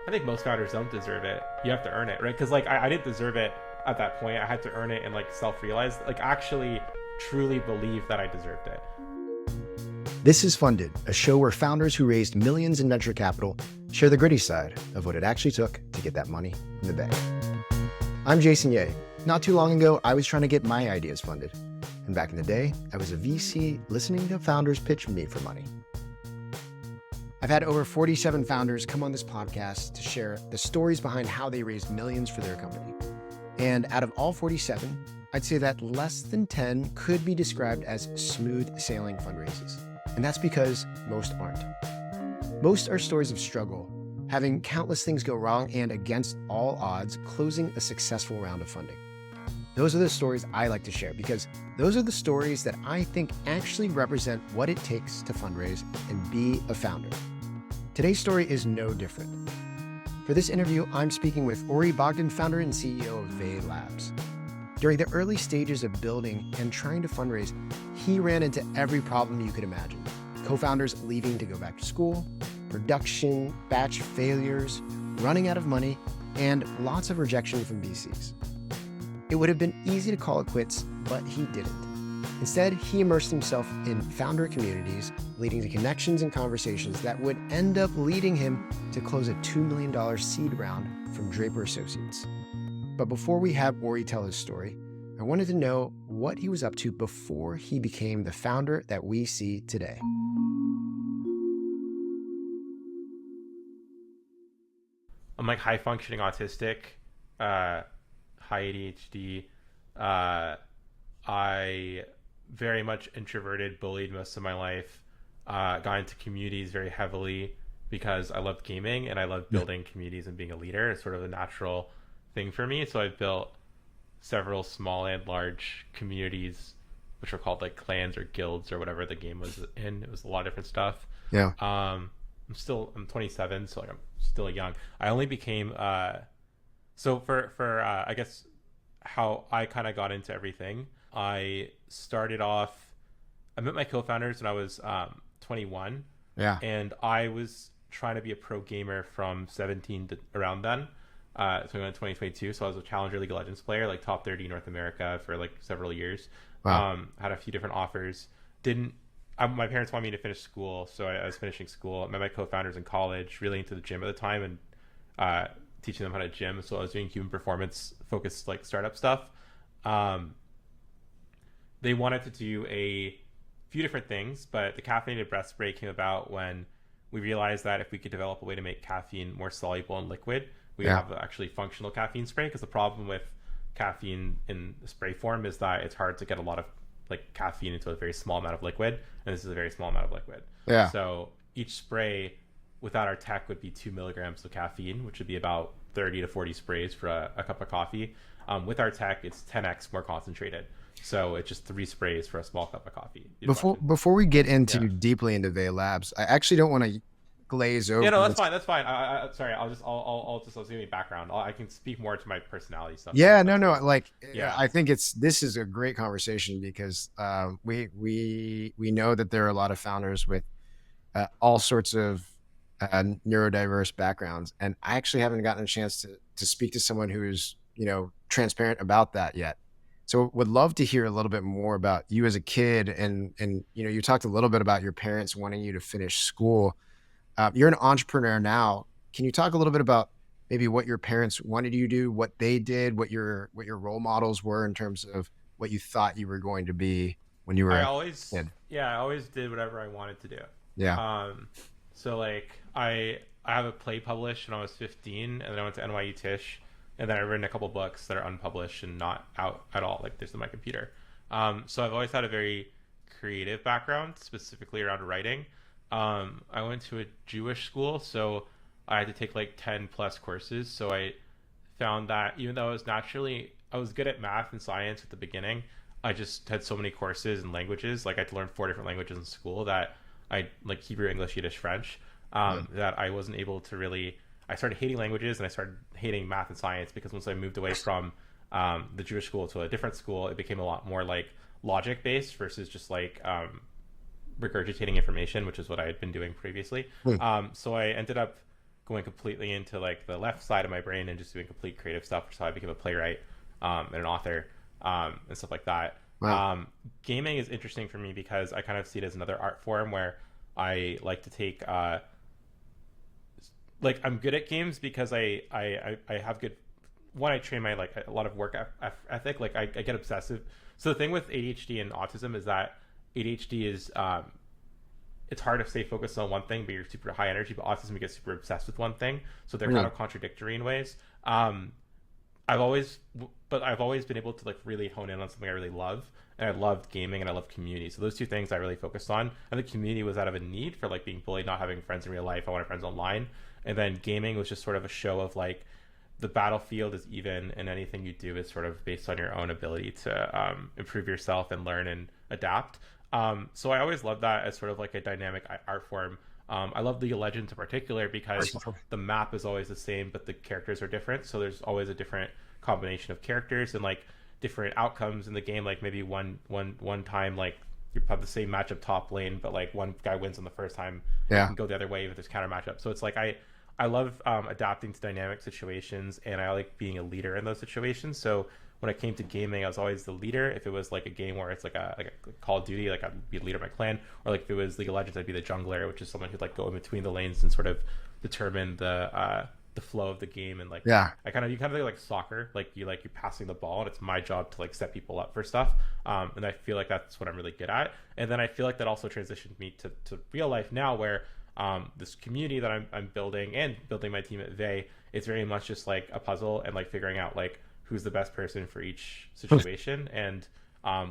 I think most founders don't deserve it. You have to earn it, right? Because like I didn't deserve it at that point. I had to earn it and like self-realize, like actually truly believe that I deserved it. This is Funded, a show where founders who raised millions in venture capital share the gritty side of what it actually took to get that money in the bank. I'm Jason Ye. Not too long ago, I was trying to get my ideas funded. And back in the day, I was a VC listening to founders pitch me for money. I've had over 47 founders come on this podcast to share the stories behind how they raised millions for their company. And out of all 47, I'd say that less than 10 could be described as smooth sailing fundraisers. And that's because most aren't. Most are stories of struggle, having countless things go wrong and against all odds, closing a successful round of funding. Those are the stories I like to share because those are the stories that I think actually represent what it takes to fundraise and be a founder. Today's story is no different. For this interview, I'm speaking with Orri Bogdan, founder and CEO of VAE Labs. During the early stages of building and trying to fundraise, he ran into every problem you could imagine. Co-founders leaving to go back to school, production, batch failures, running out of money, and lots of rejection from VCs. It would have been easy to call it quits, but he didn't. Instead, he immersed himself in founder communities, leading to connections and conversations that would end up leading him to close a $2 million seed round from Draper Associates. But before we have Orri tell his story, I wanted to know what he was up to before he became the founder that we see today. I'm like high functioning autistic, high ADHD. I very much introverted, bullied most of my life. Got into communities very heavily because I loved gaming and I loved building communities and being a leader. It's sort of a natural thing for me. So I've built several small and large communities, which are called like clans or guilds or whatever the game was in. It was a lot of different stuff. Yeah. I'm 27, so like I'm still young. I only became so for I guess how I kind of got into everything. I started off. I met my co-founders when I was 21. Yeah. And I was trying to be a pro gamer from 17 to around then. So I went in 2022. So I was a Challenger League of Legends player, like top 30 North America for like several years. Wow. Had a few different offers. My parents wanted me to finish school, so I was finishing school. I met my co-founders in college, really into the gym at the time, and teaching them how to gym. So I was doing human performance focused like startup stuff. They wanted to do a few different things, but the caffeinated breath spray came about when we realized that if we could develop a way to make caffeine more soluble in liquid, we have actually functional caffeine spray. Because the problem with caffeine in the spray form is that it's hard to get a lot of like caffeine into a very small amount of liquid, and this is a very small amount of liquid. Yeah. So each spray without our tech would be 2 milligrams of caffeine, which would be about 30 to 40 sprays for a cup of coffee. With our tech, it's 10x more concentrated. So it's just 3 sprays for a small cup of coffee. Before we get into deeply into VAE Labs, I actually don't want to glaze over. Yeah, no, that's fine. That's fine. Sorry, I'll just give you background. I can speak more to my personality stuff. Yeah, no. Like, I think this is a great conversation because we know that there are a lot of founders with all sorts of neurodiverse backgrounds, and I actually haven't gotten a chance to speak to someone who is transparent about that yet. So would love to hear a little bit more about you as a kid, and you talked a little bit about your parents wanting you to finish school. You're an entrepreneur now. Can you talk a little bit about maybe what your parents wanted you to do, what they did, what your role models were in terms of what you thought you were going to be when you were I a always kid? I always did whatever I wanted to do. Yeah. So like I have a play published when I was 15, and then I went to NYU Tisch, and then I've written a couple books that are unpublished and not out at all. Like there's in my computer. So I've always had a very creative background, specifically around writing. I went to a Jewish school, so I had to take like 10 plus courses. So I found that even though I was good at math and science at the beginning, I just had so many courses and languages. Like I had to learn 4 different languages in school that I like Hebrew, English, Yiddish, French, that I wasn't able to really, I started hating languages and I started hating math and science because once I moved away from the Jewish school to a different school, it became a lot more like logic based versus just like regurgitating information, which is what I had been doing previously. So I ended up going completely into like the left side of my brain and just doing complete creative stuff, which is how I became a playwright and an author and stuff like that. Wow. Gaming is interesting for me because I kind of see it as another art form where I like to take like I'm good at games because I have good one. I train my like a lot of work ethic. Like I get obsessive. So the thing with ADHD and autism is that ADHD is it's hard to stay focused on one thing, but you're super high energy. But autism, you get super obsessed with one thing, so they're kind of contradictory in ways. I've always been able to like really hone in on something I really love, and I loved gaming and I love community. So those two things I really focused on. And the community was out of a need for like being bullied, not having friends in real life. I wanted friends online, and then gaming was just sort of a show of like the battlefield is even, and anything you do is sort of based on your own ability to improve yourself and learn and adapt. So I always loved that as sort of like a dynamic art form. I love League of Legends in particular because the map is always the same, but the characters are different. So there's always a different combination of characters and like different outcomes in the game. Like maybe one time, like you have the same matchup top lane, but like one guy wins on the first time, and go the other way if there's counter matchup. So it's like I love adapting to dynamic situations, and I like being a leader in those situations. So when I came to gaming, I was always the leader. If it was like a game where it's like a Call of Duty, like I'd be the leader of my clan, or like if it was League of Legends, I'd be the jungler, which is someone who'd like go in between the lanes and sort of determine the flow of the game. And like you kind of think like soccer, like you're passing the ball, and it's my job to like set people up for stuff. And I feel like that's what I'm really good at. And then I feel like that also transitioned me to real life now, where this community that I'm building and building my team at VAE, it's very much just like a puzzle and like figuring out like who's the best person for each situation. And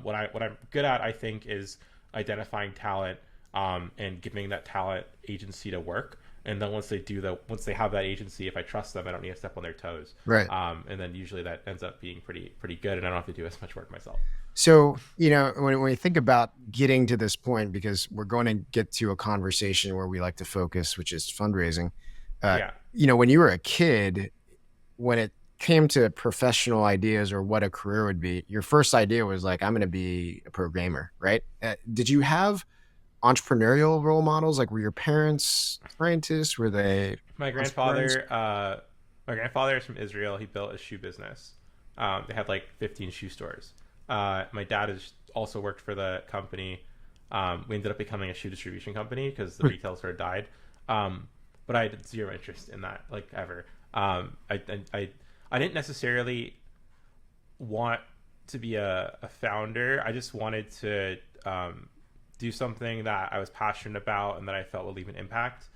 what I'm good at, I think, is identifying talent and giving that talent agency to work. And then once they have that agency, if I trust them, I don't need to step on their toes. Right. And then usually that ends up being pretty good, and I don't have to do as much work myself. So, when we think about getting to this point, because we're going to get to a conversation where we like to focus, which is fundraising. When you were a kid, when it came to professional ideas or what a career would be, your first idea was like, I'm going to be a programmer, right? Did you have entrepreneurial role models? Like, were your parents scientists? Were they? My grandfather is from Israel. He built a shoe business. They had like 15 shoe stores. My dad has also worked for the company. We ended up becoming a shoe distribution company because the retail store died. But I had zero interest in that, like, ever. I didn't necessarily want to be a founder. I just wanted to do something that I was passionate about and that I felt would leave an impact.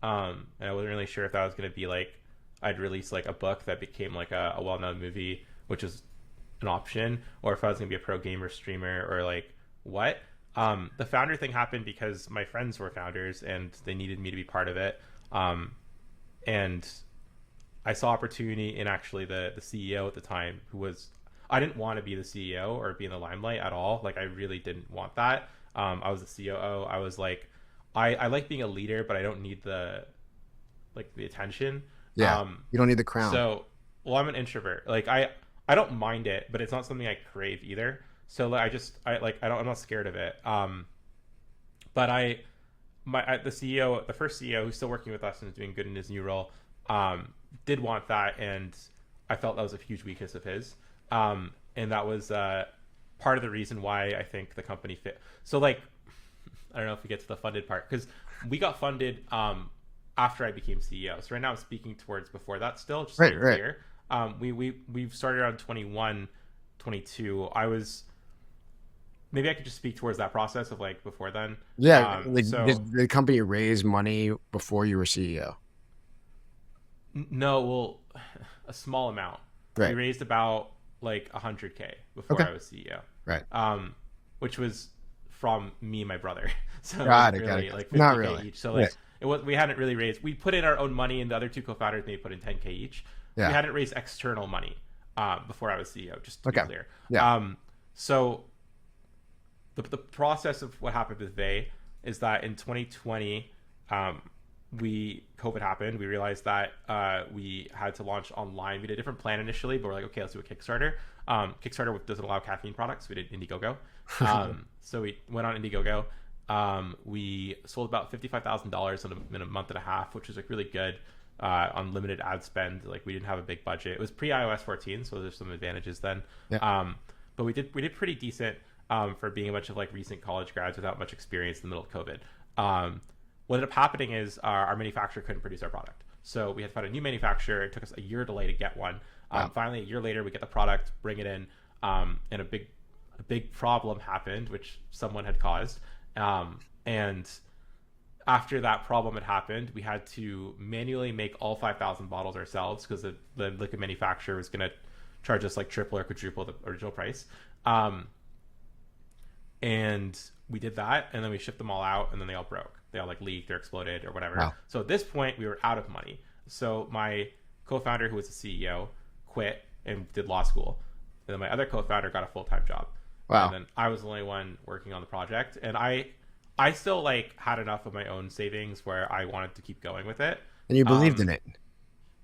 And I wasn't really sure if that was going to be like I'd release like a book that became like a well-known movie, which is an option, or if I was going to be a pro gamer streamer or like what. The founder thing happened because my friends were founders and they needed me to be part of it. And I saw opportunity in actually the CEO at the time, who was, I didn't want to be the CEO or be in the limelight at all. Like I really didn't want that. I was the COO. I was like, I like being a leader, but I don't need the attention. Yeah. You don't need the crown. So, well, I'm an introvert. Like I don't mind it, but it's not something I crave either. So like, I'm not scared of it. But the first CEO who's still working with us and is doing good in his new role, did want that, and I felt that was a huge weakness of his. And that was part of the reason why I think the company fit. So like, I don't know if we get to the funded part, because we got funded after I became CEO. So right now I'm speaking towards before that still, just to be clear. We've started around 21, 22. Maybe I could just speak towards that process of like before then. Yeah. Did the company raise money before you were CEO? No, well, a small amount. Right. We raised about like 100K before I was CEO. Right. Which was from me and my brother. So got it. like 50K Not really. each. So like we hadn't really raised. We put in our own money, and the other two co-founders maybe put in 10K each. Yeah. We hadn't raised external money before I was CEO. Just to be clear. Yeah. So the process of what happened with VAE is that in 2020, COVID happened. We realized that we had to launch online. We did a different plan initially, but we're like, okay, let's do a Kickstarter. Kickstarter doesn't allow caffeine products. We did Indiegogo. So we went on Indiegogo. We sold about $55,000 in a month and a half, which was like really good. unlimited ad spend. Like we didn't have a big budget. It was pre iOS 14, so there's some advantages then. Yeah. But we did pretty decent for being a bunch of like recent college grads without much experience in the middle of COVID. What ended up happening is our manufacturer couldn't produce our product, so we had to find a new manufacturer. It took us a year delay to get one. Wow. Finally, a year later, we get the product, bring it in, and a big problem happened, which someone had caused. And after that problem had happened, we had to manually make all 5,000 bottles ourselves because the liquid manufacturer was going to charge us like triple or quadruple the original price. And we did that, and then we shipped them all out, and then they all broke. They all like leaked or exploded or whatever. Wow. So at this point, we were out of money. So my co-founder, who was the CEO, quit and did law school. And then my other co-founder got a full-time job. Wow. And then I was the only one working on the project. And I still like had enough of my own savings where I wanted to keep going with it. And you believed in it.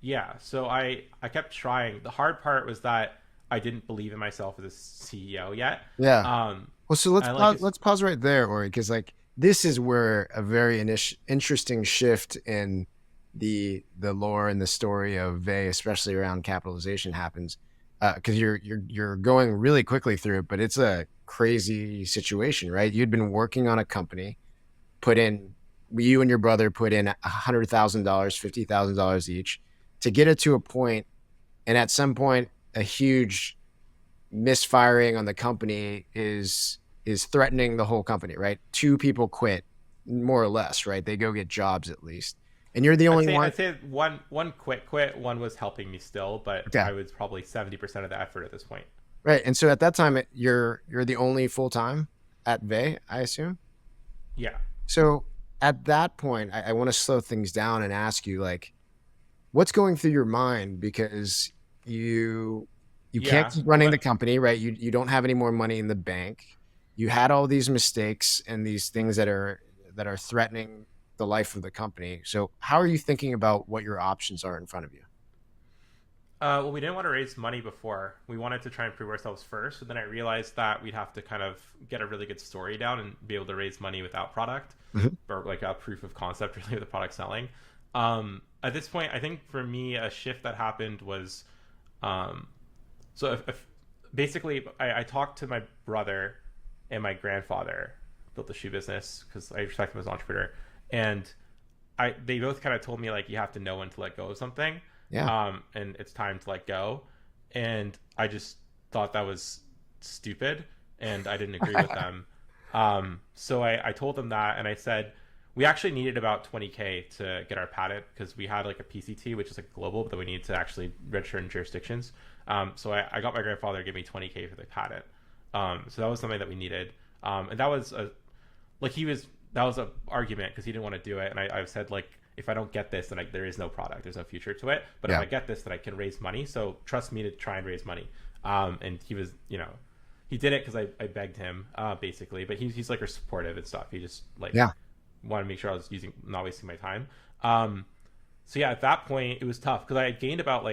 Yeah. So I kept trying. The hard part was that I didn't believe in myself as a CEO yet. Yeah. Well, so let's pause right there, Orri, because like this is where a very interesting shift in the lore and the story of VAE, especially around capitalization, happens. Because you're going really quickly through it, but it's a crazy situation, right? You'd been working on a company, you and your brother put in $100,000, $50,000 each to get it to a point, and at some point, a huge misfiring on the company is threatening the whole company, right? 2 people quit, more or less, right? They go get jobs at least. And you're the only one. I'd say one quit. One was helping me still, but okay. I was probably 70% of the effort at this point. Right. And so at that time, you're the only full-time at VAE, I assume? Yeah. So at that point, I want to slow things down and ask you, like, what's going through your mind? Because you can't keep running the company, right? You don't have any more money in the bank. You had all these mistakes and these things that are threatening the life of the company. So how are you thinking about what your options are in front of you? Well, we didn't want to raise money before. We wanted to try and prove ourselves first. And then I realized that we'd have to kind of get a really good story down and be able to raise money without product, or like a proof of concept really with the product selling. At this point, I think for me, a shift that happened was, basically I talked to my brother and my grandfather, built the shoe business because I respect him as an entrepreneur. And they both kind of told me, like, you have to know when to let go of something. Yeah. And it's time to let go. And I just thought that was stupid, and I didn't agree with them. So I told them that, and I said, we actually needed about 20K to get our patent because we had like a PCT, which is like global, but we needed to actually register in jurisdictions. So I got my grandfather to give me 20K for the patent. So that was something that we needed. And that was an argument because he didn't want to do it. And I said, like, if I don't get this, then there is no product. There's no future to it. But if I get this, then I can raise money. So trust me to try and raise money. And he was, he did it because I begged him, basically. But he's like supportive and stuff. He just wanted to make sure I was not wasting my time. So yeah, at that point it was tough because I had gained about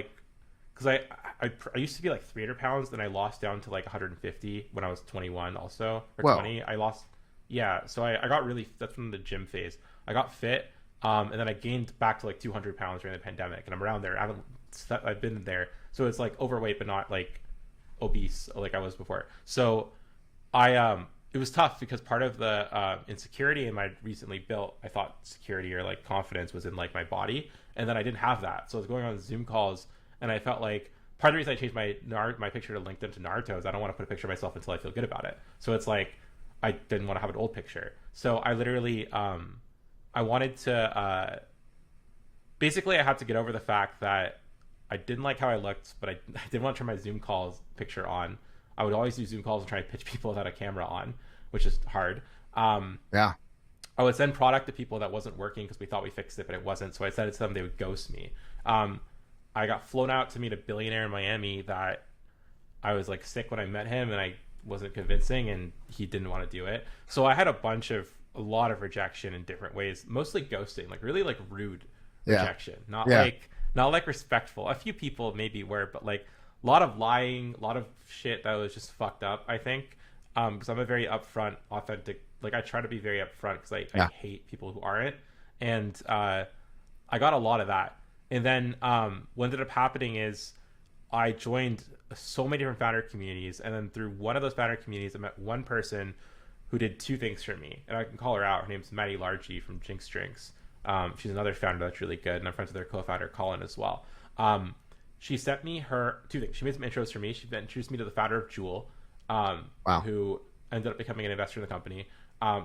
because I used to be like 300 pounds, then I lost down to like 150 when I was 21 also, or 20. I lost. Yeah. So I got really, that's from the gym phase. I got fit. And then I gained back to like 200 pounds during the pandemic, and I'm around there. I've been there. So it's like overweight, but not like obese like I was before. So it was tough because part of the insecurity in my recently built, I thought security or like confidence was in like my body. And then I didn't have that. So I was going on Zoom calls, and I felt like part of the reason I changed my picture to LinkedIn to Naruto is I don't want to put a picture of myself until I feel good about it. So it's like, I didn't want to have an old picture. So I literally, I wanted to, basically I had to get over the fact that I didn't like how I looked, but I didn't want to turn my Zoom calls picture on. I would always do Zoom calls and try to pitch people without a camera on, which is hard. Yeah. I would send product to people that wasn't working because we thought we fixed it, but it wasn't. So I said it to them, they would ghost me. I got flown out to meet a billionaire in Miami that I was like sick when I met him, and I wasn't convincing, and he didn't want to do it. So I had a lot of rejection in different ways, mostly ghosting, like really like rude rejection, not like respectful. A few people maybe were, but like a lot of lying, a lot of shit that was just fucked up, I think. Because I'm a very upfront, authentic, like I try to be very upfront because I hate people who aren't. And I got a lot of that. And then what ended up happening is I joined so many different founder communities, and then through one of those founder communities, I met one person who did two things for me, and I can call her out. Her name's Maddie Largy from Jinx Drinks. She's another founder that's really good, and I'm friends with their co-founder Colin as well. She sent me her two things. She made some intros for me. She introduced me to the founder of Jewel, Wow. who ended up becoming an investor in the company.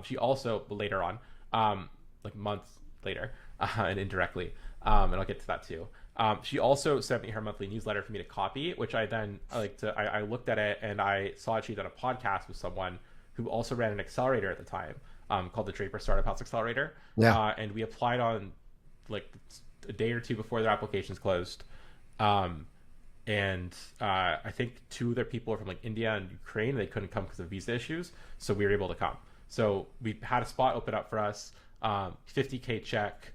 She also later on, like months later, and indirectly, and I'll get to that too. She also sent me her monthly newsletter for me to copy, which I then I looked at it and I saw she'd done a podcast with someone who also ran an accelerator at the time, called the Draper Startup House Accelerator. Yeah. And we applied on like a day or two before their applications closed. And I think two of their people are from like India and Ukraine. They couldn't come because of visa issues, so we were able to come. So we had a spot open up for us, $50K check,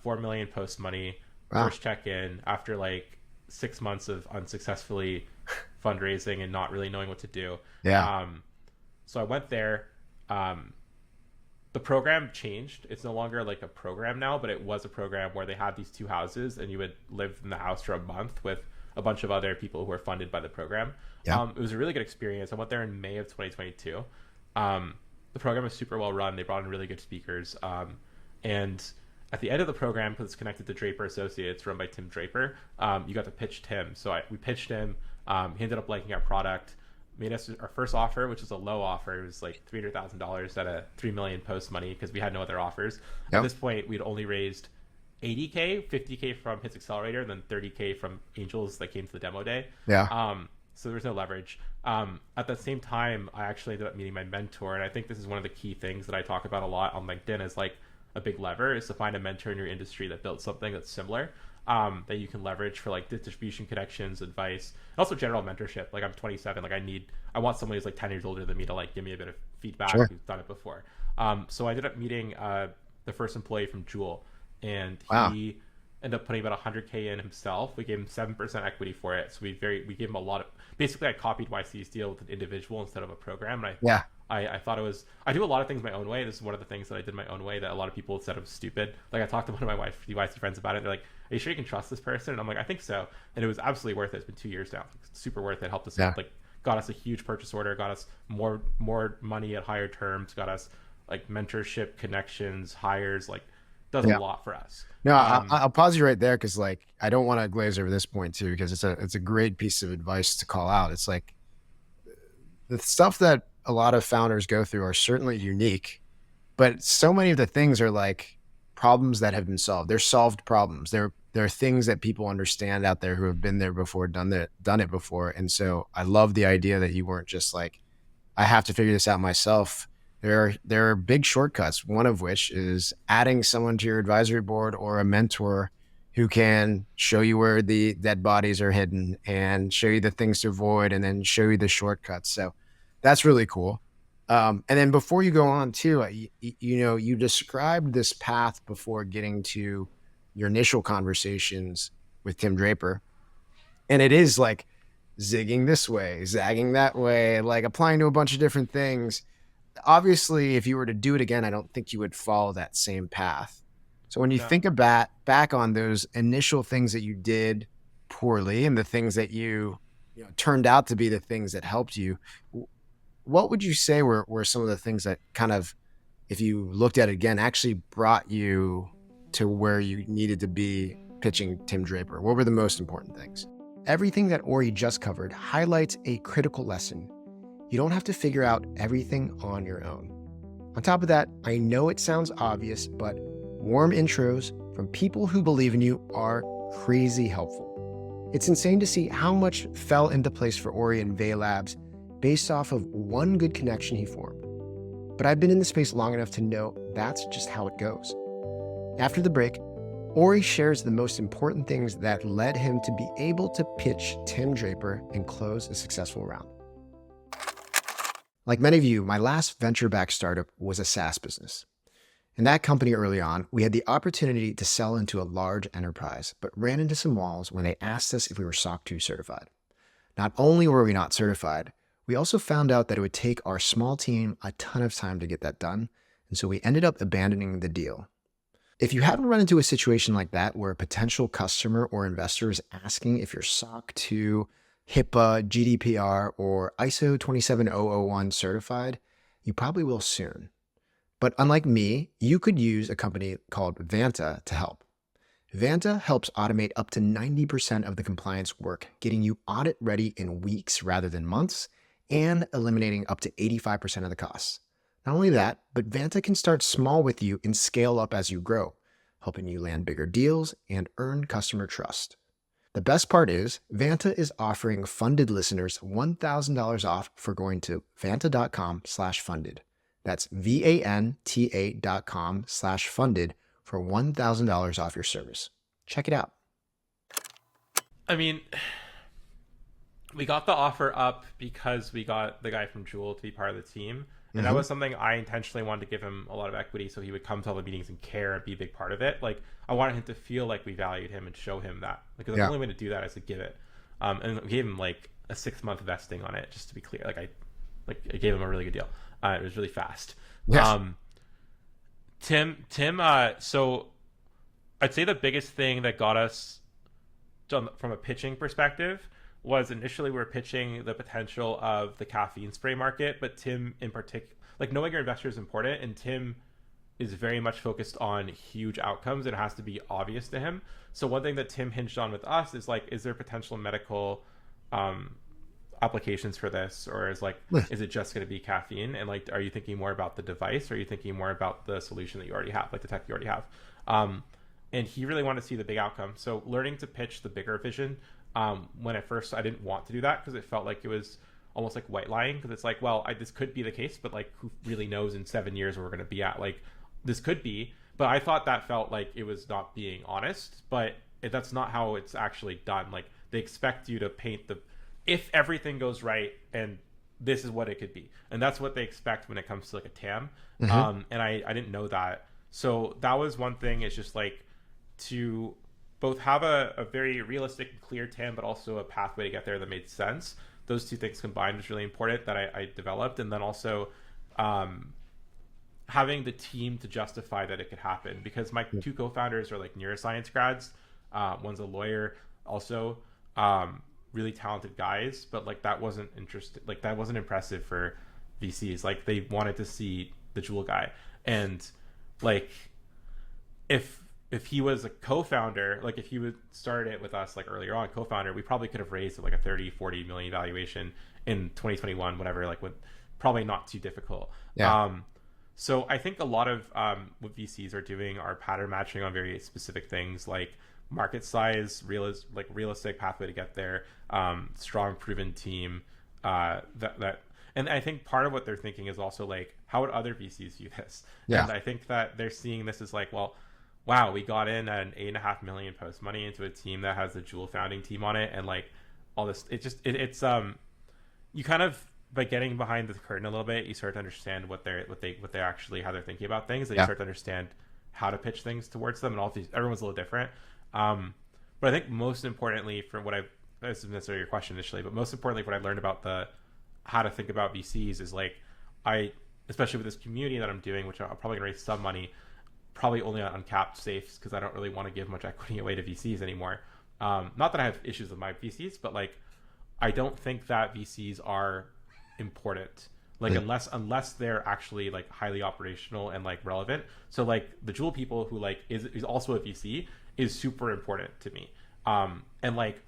4 million post money, Wow. first check in after like 6 months of unsuccessfully fundraising and not really knowing what to do. Yeah. So I went there. The program changed. It's no longer like a program now, but it was a program where they had these two houses and you would live in the house for a month with a bunch of other people who were funded by the program. Yeah. It was a really good experience. I went there in May of 2022. The program was super well run. They brought in really good speakers. And at the end of the program, because it's connected to Draper Associates, run by Tim Draper, you got to pitch Tim. So we pitched him. He ended up liking our product, made us our first offer, which was a low offer. It was like $300,000 at a 3 million post money because we had no other offers. Yep. At this point, we'd only raised 80K, 50K from his accelerator, and then 30K from angels that came to the demo day. Yeah. So there was no leverage. At the same time, I actually ended up meeting my mentor, and I think this is one of the key things that I talk about a lot on LinkedIn is like a big lever is to find a mentor in your industry that built something that's similar, that you can leverage for like distribution connections, advice, and also general mentorship. Like I'm 27, like I want someone who's like 10 years older than me to like give me a bit of feedback, Sure. who's done it before. So I ended up meeting the first employee from Jewel, and Wow. he ended up putting about 100K in himself. We gave him 7% equity for it. So we gave him a lot of, basically I copied YC's deal with an individual instead of a program. And Yeah. I thought it was, I do a lot of things my own way. This is one of the things that I did my own way that a lot of people said was stupid. Like I talked to one of my YC friends about it. They're like, are you sure you can trust this person? And I'm like, I think so. And it was absolutely worth it. It's been 2 years now. It's super worth it. Helped us, Yeah. like got us a huge purchase order, got us more money at higher terms, got us like mentorship, connections, hires, like does Yeah. a lot for us. No, I'll pause you right there because like I don't want to glaze over this point too because it's a great piece of advice to call out. It's like the stuff that a lot of founders go through are certainly unique, but so many of the things are like problems that have been solved. They're solved problems. There are things that people understand out there who have been there before, done it before. And so I love the idea that you weren't just like, I have to figure this out myself. There are big shortcuts, one of which is adding someone to your advisory board or a mentor who can show you where the dead bodies are hidden and show you the things to avoid and then show you the shortcuts. So that's really cool. And then before you go on too, you described this path before getting to your initial conversations with Tim Draper. And it is like zigging this way, zagging that way, like applying to a bunch of different things. Obviously, if you were to do it again, I don't think you would follow that same path. So when you No. think about back on those initial things that you did poorly and the things that you turned out to be the things that helped you, what would you say were some of the things that kind of, if you looked at it again, actually brought you to where you needed to be pitching Tim Draper? What were the most important things? Everything that Orri just covered highlights a critical lesson. You don't have to figure out everything on your own. On top of that, I know it sounds obvious, but warm intros from people who believe in you are crazy helpful. It's insane to see how much fell into place for Orri and VAE Labs based off of one good connection he formed. But I've been in the space long enough to know that's just how it goes. After the break, Orri shares the most important things that led him to be able to pitch Tim Draper and close a successful round. Like many of you, my last venture-backed startup was a SaaS business. In that company early on, we had the opportunity to sell into a large enterprise, but ran into some walls when they asked us if we were SOC 2 certified. Not only were we not certified, we also found out that it would take our small team a ton of time to get that done, and so we ended up abandoning the deal. If you haven't run into a situation like that where a potential customer or investor is asking if you're SOC 2, HIPAA, GDPR, or ISO 27001 certified, you probably will soon. But unlike me, you could use a company called Vanta to help. Vanta helps automate up to 90% of the compliance work, getting you audit ready in weeks rather than months, and eliminating up to 85% of the costs. Not only that, but Vanta can start small with you and scale up as you grow, helping you land bigger deals and earn customer trust. The best part is, Vanta is offering funded listeners $1,000 off for going to vanta.com/funded. That's VANTA.com/funded for $1,000 off your service. Check it out. I mean, we got the offer up because we got the guy from Jewel to be part of the team. And that was something I intentionally wanted to give him a lot of equity so he would come to all the meetings and care and be a big part of it. Like, I wanted him to feel like we valued him and show him that. Because the only way to do that is to give it. And we gave him like a 6-month vesting on it, just to be clear. I gave him a really good deal. It was really fast. Yes. Tim, so I'd say the biggest thing that got us from a pitching perspective was initially we were pitching the potential of the caffeine spray market, but Tim in particular, like knowing your investor is important, and Tim is very much focused on huge outcomes. It has to be obvious to him. So one thing that Tim hinged on with us is like, is there potential medical applications for this, or is it just going to be caffeine? And like, are you thinking more about the device, or are you thinking more about the solution that you already have, like the tech you already have? And he really wanted to see the big outcome. So learning to pitch the bigger vision. When at first I didn't want to do that because it felt like it was almost like white lying, because it's like, well, this could be the case, but like, who really knows in 7 years where we're going to be at? Like, this could be, but I thought that felt like it was not being honest, but that's not how it's actually done. Like, they expect you to paint if everything goes right, and this is what it could be, and that's what they expect when it comes to like a TAM. And I didn't know that, so that was one thing. It's just like to both have a very realistic and clear TAM, but also a pathway to get there that made sense. Those two things combined was really important that I developed. And then also having the team to justify that it could happen, because my two co-founders are like neuroscience grads. One's a lawyer also, really talented guys, but like that wasn't impressive for VCs. Like, they wanted to see the Jewel guy. And like, if he was a co-founder, like if he would start it with us like earlier on, co-founder, we probably could have raised like a 30-40 million valuation in 2021, whatever, like, with probably not too difficult. So I think a lot of what VCs are doing are pattern matching on very specific things, like market size, realistic pathway to get there, strong proven team, and I think part of what they're thinking is also like, how would other VCs view this? And I think that they're seeing this as like, well, wow, we got in at an $8.5 million post money into a team that has the Jewel founding team on it, and like all this, it's you kind of, by getting behind the curtain a little bit, you start to understand what they actually, how they're thinking about things, and you start to understand how to pitch things towards them, and everyone's a little different. But I think most importantly, this isn't necessarily your question initially, but most importantly, what I learned about how to think about VCs is like, especially with this community that I'm doing, which I'm probably gonna raise some money, probably only on uncapped safes, because I don't really want to give much equity away to VCs anymore. Not that I have issues with my VCs, but like, I don't think that VCs are important, like unless they're actually like highly operational and like relevant. So like the Jewel people who like is also a VC is super important to me. And like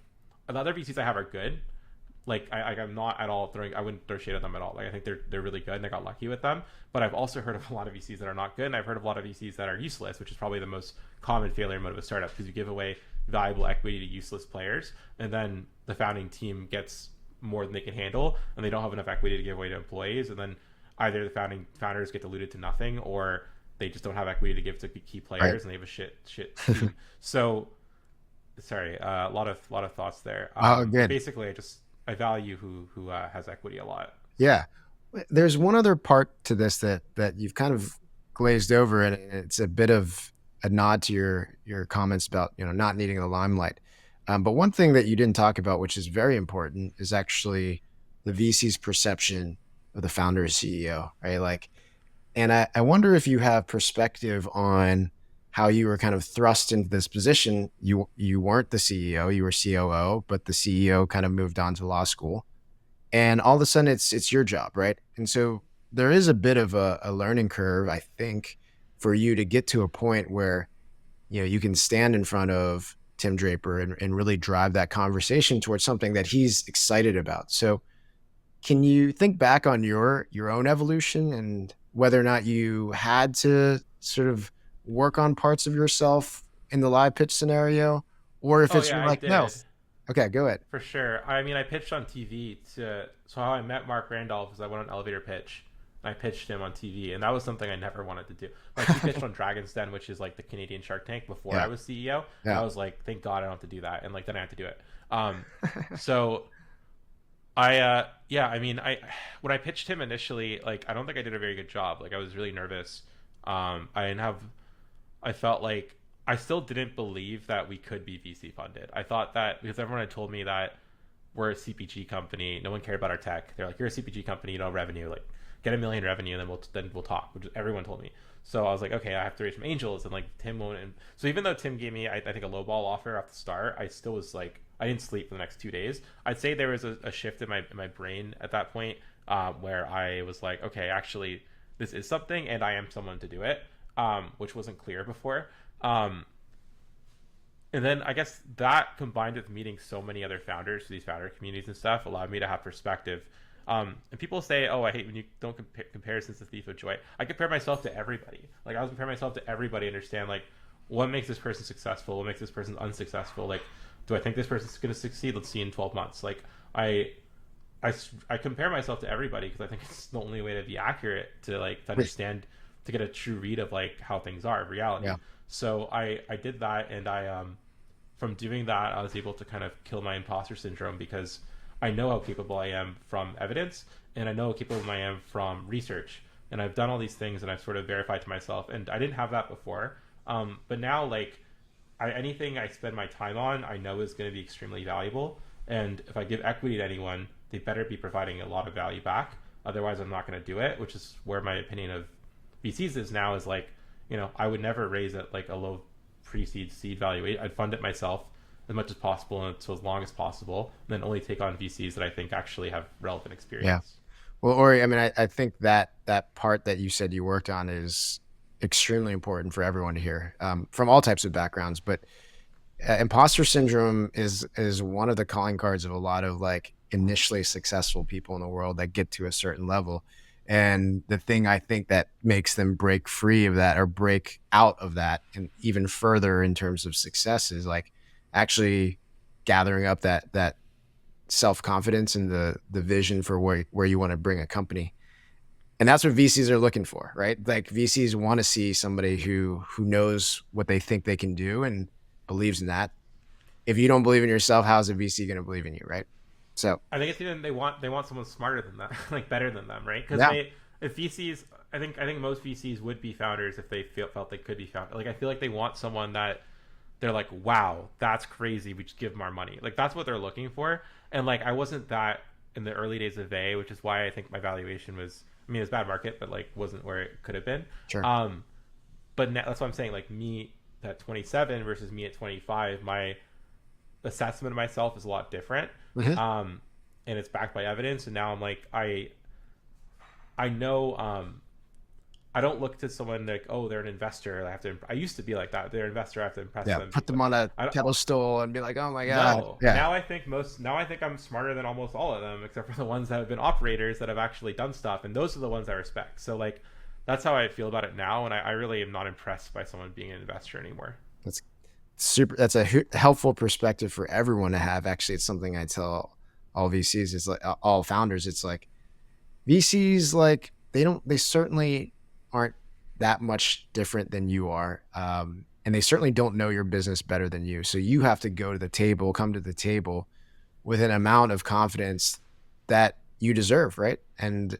the other VCs I have are good. Like I'm not at all I wouldn't throw shade at them at all. Like, I think they're really good, and I got lucky with them. But I've also heard of a lot of VCs that are not good, and I've heard of a lot of VCs that are useless, which is probably the most common failure mode of a startup, because you give away valuable equity to useless players, and then the founding team gets more than they can handle, and they don't have enough equity to give away to employees, and then either the founders get diluted to nothing, or they just don't have equity to give to key players, and they have a shit team. So, sorry, a lot of thoughts there. Good. Basically, I value who has equity a lot. Yeah. There's one other part to this that you've kind of glazed over, and it's a bit of a nod to your comments about, not needing the limelight. But one thing that you didn't talk about, which is very important, is actually the VC's perception of the founder or CEO, right? Like, and I wonder if you have perspective on how you were kind of thrust into this position. You weren't the CEO, you were COO, but the CEO kind of moved on to law school, and all of a sudden it's your job, right? And so there is a bit of a learning curve, I think, for you to get to a point where you can stand in front of Tim Draper and really drive that conversation towards something that he's excited about. So can you think back on your own evolution and whether or not you had to sort of work on parts of yourself in the live pitch scenario, or if Oh it's yeah, you're I like, no, did. okay, go ahead. For sure. I mean, I pitched on TV to. So how I met Mark Randolph is I went on elevator pitch. And I pitched him on TV, and that was something I never wanted to do. Like he pitched on Dragon's Den, which is like the Canadian Shark Tank before I Yeah, was CEO. And I yeah, was like, thank God I don't have to do that, and like then I have to do it. So I yeah, I mean, I when I pitched him initially, like I don't think I did a very good job. Like I was really nervous. I didn't have I felt like I still didn't believe that we could be VC funded. I thought that because everyone had told me that we're a CPG company, no one cared about our tech. They're like, you're a CPG company, revenue, like get 1 million revenue, and then we'll talk, which everyone told me. So I was like, okay, I have to raise some angels, and like Tim won't. And so even though Tim gave me, I think, a lowball offer off the start, I still was like, I didn't sleep for the next 2 days. I'd say there was a shift in my brain at that point, where I was like, okay, actually, this is something, and I am someone to do it, which wasn't clear before. Um, and then I guess that combined with meeting so many other founders, these founder communities and stuff, allowed me to have perspective. And people say, "Oh, I hate when you don't compare comparisons to thief of joy." I compare myself to everybody. Like I was comparing myself to everybody. Understand like what makes this person successful, what makes this person unsuccessful. Like, do I think this person's going to succeed? Let's see in 12 months. Like I I compare myself to everybody because I think it's the only way to be accurate to like to understand to get a true read of like how things are in reality. yeah. So I did that, and I from doing that I was able to kind of kill my imposter syndrome because I know how capable I am from evidence, and I know how capable I am from research, and I've done all these things and I've sort of verified to myself, and I didn't have that before. But now like anything I spend my time on, I know is going to be extremely valuable. And if I give equity to anyone, they better be providing a lot of value back. Otherwise, I'm not going to do it, which is where my opinion of VCs is now is like, I would never raise at like a low pre-seed seed valuation. I'd fund it myself as much as possible and so as long as possible, and then only take on VCs that I think actually have relevant Yeah. experience. Well, Ori, I mean, I think that part that you said you worked on is extremely important for everyone to hear, from all types of backgrounds. But imposter syndrome is one of the calling cards of a lot of like initially successful people in the world that get to a certain level. And the thing I think that makes them break free of that or break out of that and even further in terms of success is like actually gathering up that self-confidence and the vision for where you want to bring a company. And that's what VCs are looking for, right? Like VCs want to see somebody who knows what they think they can do and believes in that. If you don't believe in yourself, how's a VC going to believe in you, right? So I think it's even they want someone smarter than them, like better than them, right? Because yeah, they if VCs, I think most VCs would be founders if they felt they could be founders. Like I feel like they want someone that they're like, wow, that's crazy. We just give them our money. Like that's what they're looking for. And like I wasn't that in the early days of VAE, which is why I think my valuation was. I mean, it was a bad market, but like wasn't where it could have been. sure. Um, but now, that's what I'm saying. Like me at 27 versus me at 25, my assessment of myself is a lot different. Mhm. And it's backed by evidence. And now I'm like, I know, I don't look to someone like, oh, they're an investor. I have to. I used to be like that. They're an investor. I have to impress Yeah, them. put them But on a I don't. pedestal and be like, oh my god. No. Yeah, Now I think I'm smarter than almost all of them, except for the ones that have been operators that have actually done stuff, and those are the ones I respect. So like, that's how I feel about it now, and I really am not impressed by someone being an investor anymore. that's super. That's a helpful perspective for everyone to have. Actually, it's something I tell all VCs. It's like all founders. It's like VCs, like they certainly aren't that much different than you are. And they certainly don't know your business better than you. So you have to come to the table with an amount of confidence that you deserve, right? And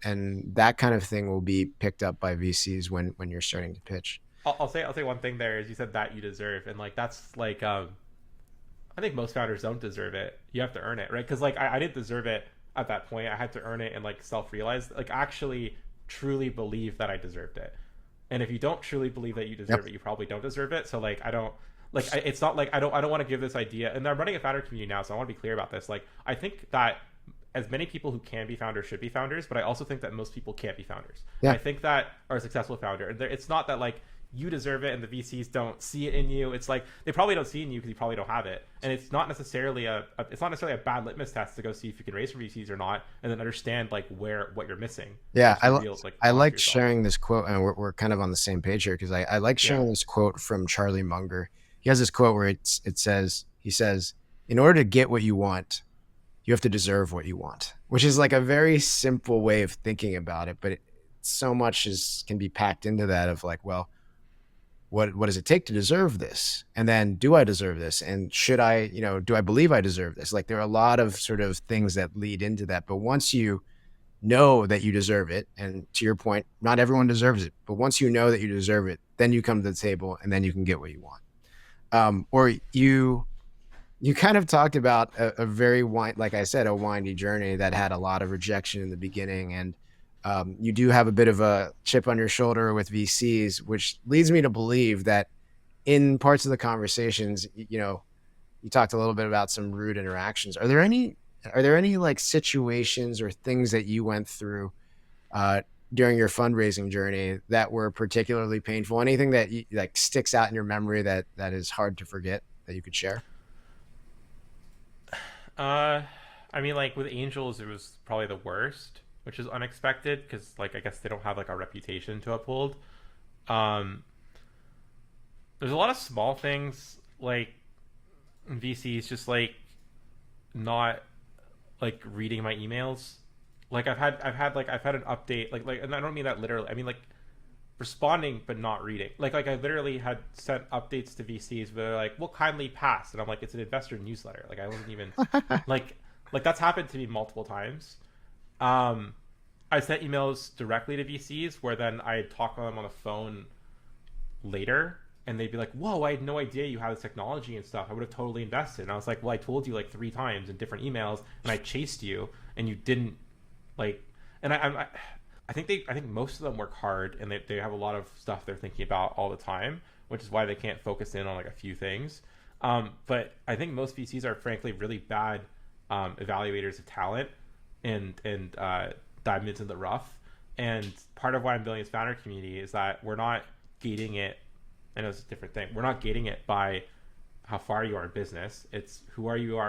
that kind of thing will be picked up by VCs when you're starting to pitch. I'll say one thing there is you said that you deserve, and like that's like I think most founders don't deserve it. You have to earn it, right? Because like I didn't deserve it at that point. I had to earn it and like self realize, like actually truly believe that I deserved it. And if you don't truly believe that you Yep. deserve it, you probably don't deserve it. So like, I don't like, it's not like I don't want to give this idea. And I'm running a founder community now, so I want to be clear about this. Like, I think that as many people who can be founders should be founders, but I also think that most people can't be founders. Yeah. I think that are a successful founder. It's not that like you deserve it and the VCs don't see it in you. It's like they probably don't see it in you because you probably don't have it. And it's not necessarily a bad litmus test to go see if you can raise from VCs or not, and then understand like what you're missing. Yeah, Like I honest like yourself. sharing this quote, and we're kind of on the same page here because I like Yeah. sharing this quote from Charlie Munger. He has this quote where he says, "In order to get what you want, you have to deserve what you want," which is like a very simple way of thinking about it, but so much can be packed into that of like, well, what does it take to deserve this? And then do I deserve this? And should I, do I believe I deserve this? Like there are a lot of sort of things that lead into that. But once you know that you deserve it, and to your point, not everyone deserves it, but once you know that you deserve it, then you come to the table and then you can get what you want. Or you kind of talked about a very like I said, a windy journey that had a lot of rejection in the beginning. And you do have a bit of a chip on your shoulder with VCs, which leads me to believe that in parts of the conversations, you talked a little bit about some rude interactions. Are there any like situations or things that you went through during your fundraising journey that were particularly painful? Anything that like sticks out in your memory that is hard to forget that you could share? Uh, I mean, like with Angels, it was probably the worst, which is unexpected because, like, I guess they don't have like a reputation to uphold. Um, there's a lot of small things like VCs just like not like reading my emails. Like I've had an update and I don't mean that literally. I mean like responding but not reading. Like I literally had sent updates to VCs where they're like, "We'll kindly pass," and I'm like, "It's an investor newsletter." Like I wasn't even like that's happened to me multiple times. Um, I sent emails directly to VCs where then I talk to them on the phone later, and they'd be like, "Whoa, I had no idea you had this technology and stuff. I would have totally invested." And I was like, "Well, I told you like 3 times in different emails, and I chased you, and you didn't like." And I think most of them work hard, and they have a lot of stuff they're thinking about all the time, which is why they can't focus in on like a few things. But I think most VCs are frankly really bad evaluators of talent and diamonds in the rough. And part of why I'm building this founder community is that we're not gating it. I know it's a different thing. We're not gating it by how far you are in business. It's who are you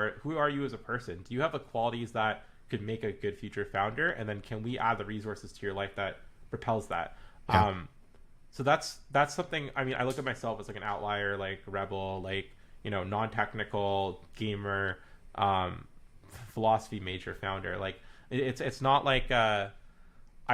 as a person? Do you have the qualities that could make a good future founder? And then can we add the resources to your life that propels that? Yeah. So that's something. I mean, I look at myself as like an outlier, like rebel, like non-technical gamer, philosophy major founder. Like it's not like I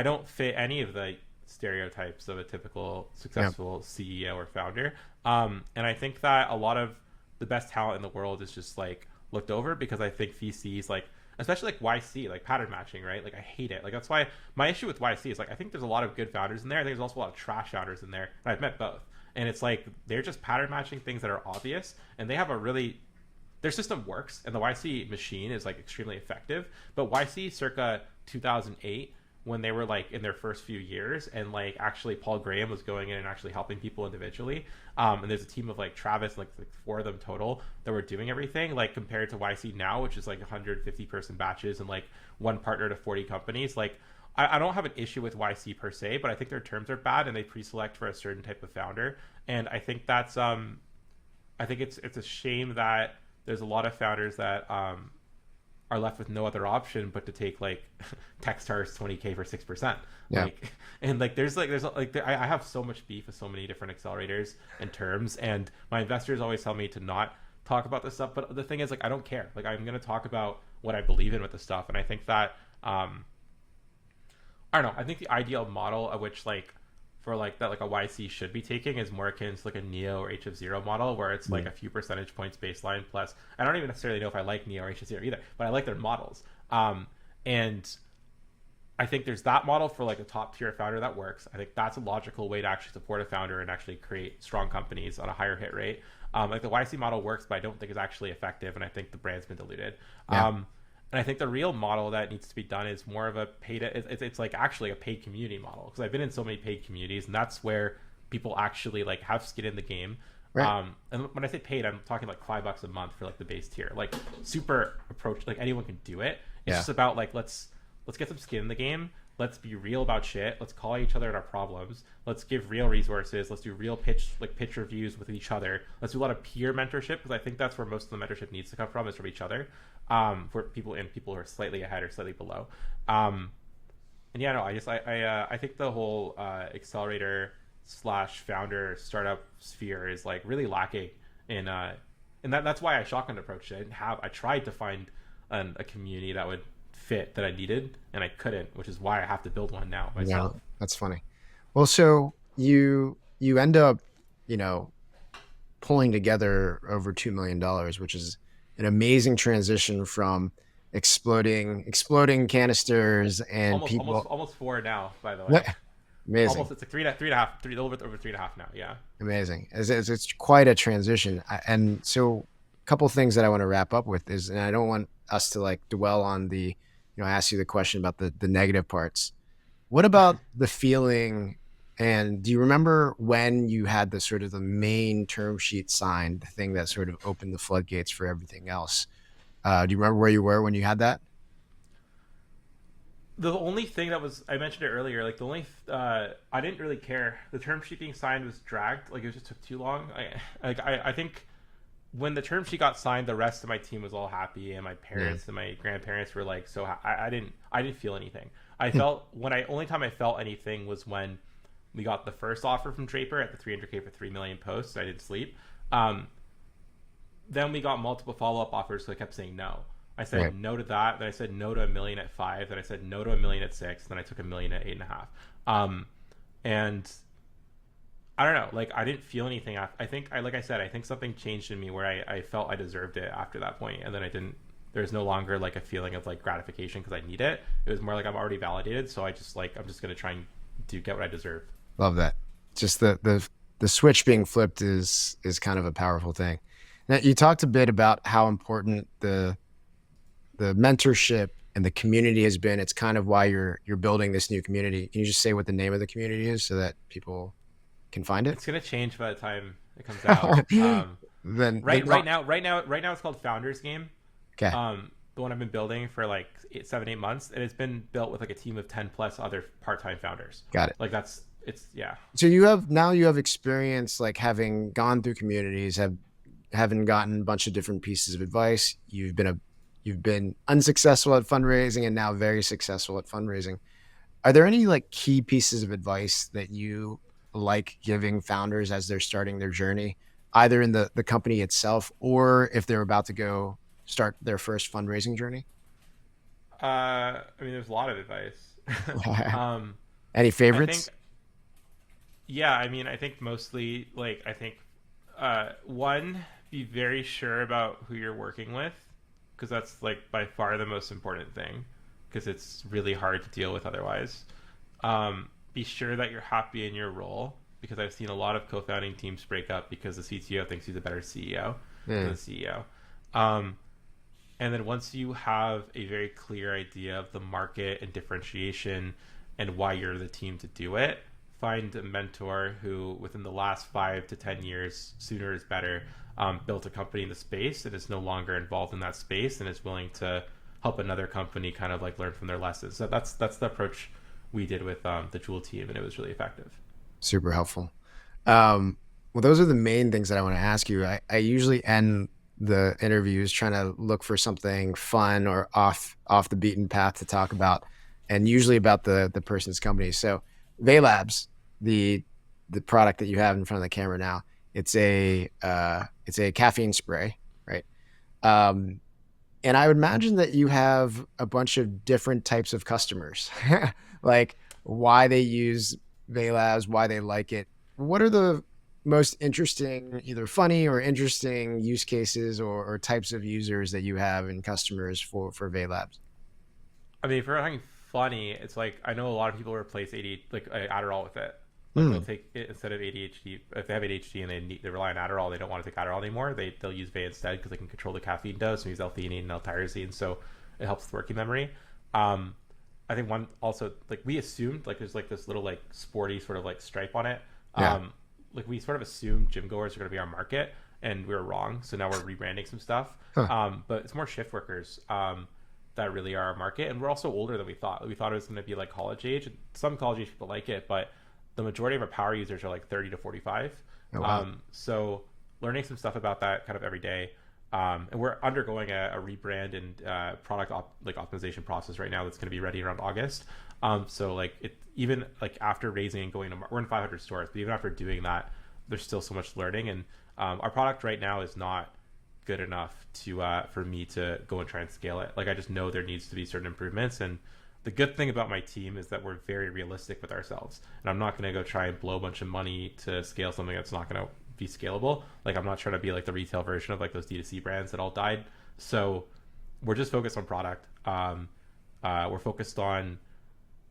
don't fit any of the stereotypes of a typical Yeah. successful CEO or founder. And I think that a lot of the best talent in the world is just like looked over because I think VCs like, especially like YC, like pattern matching, right? Like I hate it. Like that's why my issue with YC is like I think there's a lot of good founders in there. I think there's also a lot of trash founders in there, and I've met both. And it's like they're just pattern matching things that are obvious, and they have a really their system works, and the YC machine is like extremely effective. But YC circa 2008, when they were like in their first few years, and like actually Paul Graham was going in and actually helping people individually, and there's a team of like Travis, like 4 of them total that were doing everything, like compared to YC now, which is like 150 person batches and like one partner to 40 companies. Like I don't have an issue with YC per se, but I think their terms are bad and they pre-select for a certain type of founder. And I think that's I think it's a shame that there's a lot of founders that are left with no other option but to take like Techstars 20K for 6%. Yeah. Like, and like there's I have so much beef with so many different accelerators and terms, and my investors always tell me to not talk about this stuff. But the thing is, like, I don't care. Like, I'm gonna talk about what I believe in with this stuff, and I think that I don't know. I think the ideal model of which like for like that like a YC should be taking is more akin to like a Neo or HF0 model where it's like a few percentage points baseline plus. I don't even necessarily know if I like Neo or HF0 either, but I like their models. And I think there's that model for like a top tier founder that works. I think that's a logical way to actually support a founder and actually create strong companies on a higher hit rate. Like the YC model works, but I don't think is actually effective, and I think the brand's been diluted. Yeah. And I think the real model that needs to be done is more of a paid. It's like actually a paid community model, because I've been in so many paid communities, and that's where people actually like have skin in the game. Right. And when I say paid, I'm talking like $5 a month for like the base tier, like super approach, like anyone can do it. It's just about like let's get some skin in the game. Let's be real about shit. Let's call each other at our problems. Let's give real resources. Let's do real pitch reviews with each other. Let's do a lot of peer mentorship, because I think that's where most of the mentorship needs to come from, is from each other, for people who are slightly ahead or slightly below. And yeah, no, I think the whole accelerator / founder startup sphere is like really lacking in and that's why I shotgun approached it. I tried to find a community that would fit that I needed, and I couldn't, which is why I have to build one now myself. Yeah, that's funny. Well, so you end up, pulling together over $2 million, which is an amazing transition from exploding canisters and almost 4 now, by the way. What? Amazing. Almost, it's like three and a half, over 3.5 now. Yeah. Amazing. It's quite a transition. And so a couple of things that I want to wrap up with is, and I don't want us to like dwell on the, I asked you the question about the negative parts. What about the feeling? And do you remember when you had the sort of the main term sheet signed, the thing that sort of opened the floodgates for everything else? Do you remember where you were when you had that? The only thing that was, I mentioned it earlier, like the only, I didn't really care. The term sheet being signed was dragged. Like it just took too long. I think when the term sheet got signed, the rest of my team was all happy, and my parents and my grandparents were like, so I didn't feel anything. I felt only time I felt anything was when we got the first offer from Draper at the 300K for 3 million posts. I didn't sleep. Then we got multiple follow-up offers, so I kept saying no. I said no to that. Then I said no to $1 million at 5. Then I said no to $1 million at 6. Then I took $1 million at 8.5. And I don't know. Like I didn't feel anything. I think like I said, I think something changed in me where I felt I deserved it after that point, and then I didn't. There's no longer like a feeling of like gratification because I need it. It was more like I'm already validated, so I'm just gonna try and get what I deserve. Love that. Just the switch being flipped is kind of a powerful thing. Now you talked a bit about how important the mentorship and the community has been. It's kind of why you're building this new community. Can you just say what the name of the community is so that people can find it? It's gonna change by the time it comes out. Right now it's called Founders Game. Okay. The one I've been building for like 7-8 months, and it's been built with like a team of 10 plus other part-time founders. Got it. Like yeah. So you have experience like having gone through communities, having gotten a bunch of different pieces of advice. You've been unsuccessful at fundraising and now very successful at fundraising. Are there any like key pieces of advice that you like giving founders as they're starting their journey, either in the company itself or if they're about to go start their first fundraising journey? I mean, there's a lot of advice. Any favorites? I think mostly one, be very sure about who you're working with, because that's like by far the most important thing, because it's really hard to deal with otherwise. Be sure that you're happy in your role, because I've seen a lot of co-founding teams break up because the CTO thinks he's a better CEO than the CEO. And then once you have a very clear idea of the market and differentiation and why you're the team to do it, find a mentor who within the last 5 to 10 years, sooner is better, built a company in the space and is no longer involved in that space and is willing to help another company kind of like learn from their lessons. So that's the approach we did with the Jewel team, and it was really effective. Super helpful. Well, those are the main things that I want to ask you. I usually end the interviews trying to look for something fun or off the beaten path to talk about, and usually about the person's company. So VAE Labs, the product that you have in front of the camera now, it's a caffeine spray, right? And I would imagine that you have a bunch of different types of customers, like why they use VAE Labs, why they like it. What are the most interesting, either funny or interesting use cases or types of users that you have and customers for VAE Labs? I mean, for anything funny, it's like I know a lot of people replace Adderall with it. Like they'll take it instead of ADHD. If they have ADHD and they rely on Adderall, they don't want to take Adderall anymore. They'll use VAE instead because they can control the caffeine dose and use L-theanine and L-tyrosine. So it helps with working memory. Um, I think one also, like, we assumed like there's like this little like sporty sort of like stripe on it. Yeah. Like we sort of assumed gym goers are going to be our market, and we were wrong. So now we're rebranding some stuff. Huh. But it's more shift workers that really are our market, and we're also older than we thought. We thought it was going to be like college age. Some college age people like it, but the majority of our power users are like 30 to 45. Oh, wow. So learning some stuff about that kind of every day. And we're undergoing a rebrand and like optimization process right now that's going to be ready around August. So like it even like after raising and going to we're in 500 stores, but even after doing that, there's still so much learning. And our product right now is not good enough to for me to go and try and scale it. Like I just know there needs to be certain improvements. And the good thing about my team is that we're very realistic with ourselves, and I'm not going to go try and blow a bunch of money to scale something that's not going to be scalable. Like I'm not trying to be like the retail version of like those D2C brands that all died. So we're just focused on product. We're focused on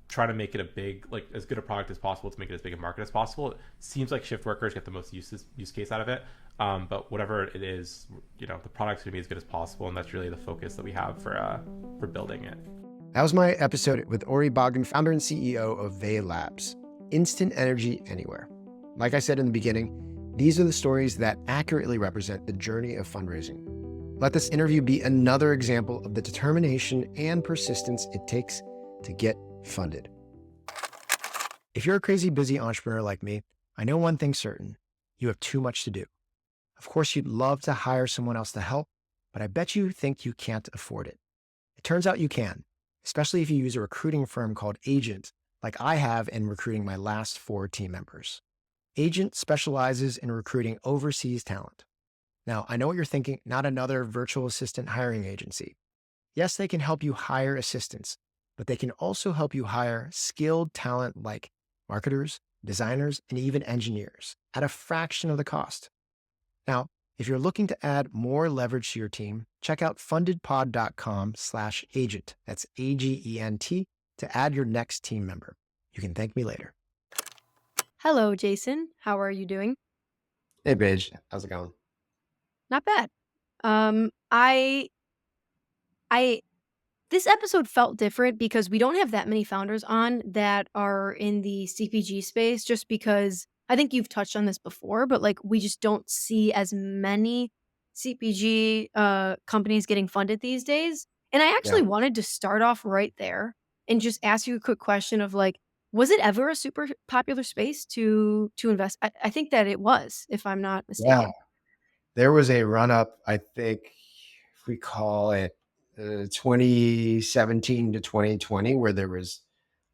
trying to make it a big, like as good a product as possible to make it as big a market as possible. It seems like shift workers get the most use case out of it. But whatever it is, the product's gonna be as good as possible, and that's really the focus that we have for building it. That was my episode with Orri Bogdan, founder and CEO of VAE Labs. Instant energy anywhere. Like I said in the beginning, these are the stories that accurately represent the journey of fundraising. Let this interview be another example of the determination and persistence it takes to get funded. If you're a crazy busy entrepreneur like me, I know one thing's certain: you have too much to do. Of course, you'd love to hire someone else to help, but I bet you think you can't afford it. It turns out you can, especially if you use a recruiting firm called Agent, like I have in recruiting my last 4 team members. Agent specializes in recruiting overseas talent. Now, I know what you're thinking, not another virtual assistant hiring agency. Yes, they can help you hire assistants, but they can also help you hire skilled talent like marketers, designers, and even engineers at a fraction of the cost. Now, if you're looking to add more leverage to your team, check out fundedpod.com/agent. That's AGENT to add your next team member. You can thank me later. Hello, Jason. How are you doing? Hey, Paige. How's it going? Not bad. I this episode felt different because we don't have that many founders on that are in the CPG space, just because I think you've touched on this before, but like we just don't see as many CPG companies getting funded these days. And I Yeah. actually wanted to start off right there and just ask you a quick question of like, was it ever a super popular space to invest? I think that it was, if I'm not Yeah. mistaken. There was a run up, I think, if we call it 2017 to 2020, where there was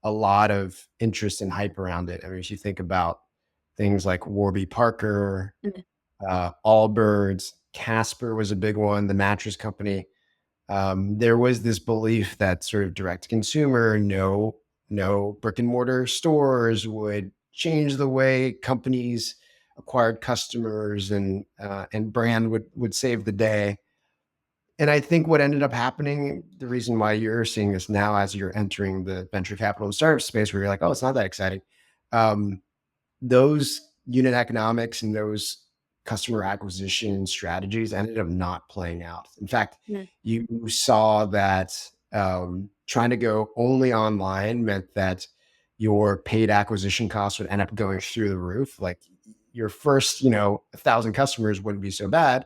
a lot of interest and hype around it. I mean, if you think about things like Warby Parker, Mm. Allbirds, Casper was a big one, the mattress company. There was this belief that sort of direct to consumer, no brick and mortar stores would change the way companies acquired customers, and brand would save the day. And I think what ended up happening, the reason why you're seeing this now as you're entering the venture capital and startup space, where you're like, oh, it's not that exciting. Um, those unit economics and those customer acquisition strategies ended up not playing out. In fact, Mm. you saw that trying to go only online meant that your paid acquisition costs would end up going through the roof. Like your first, 1,000 customers wouldn't be so bad.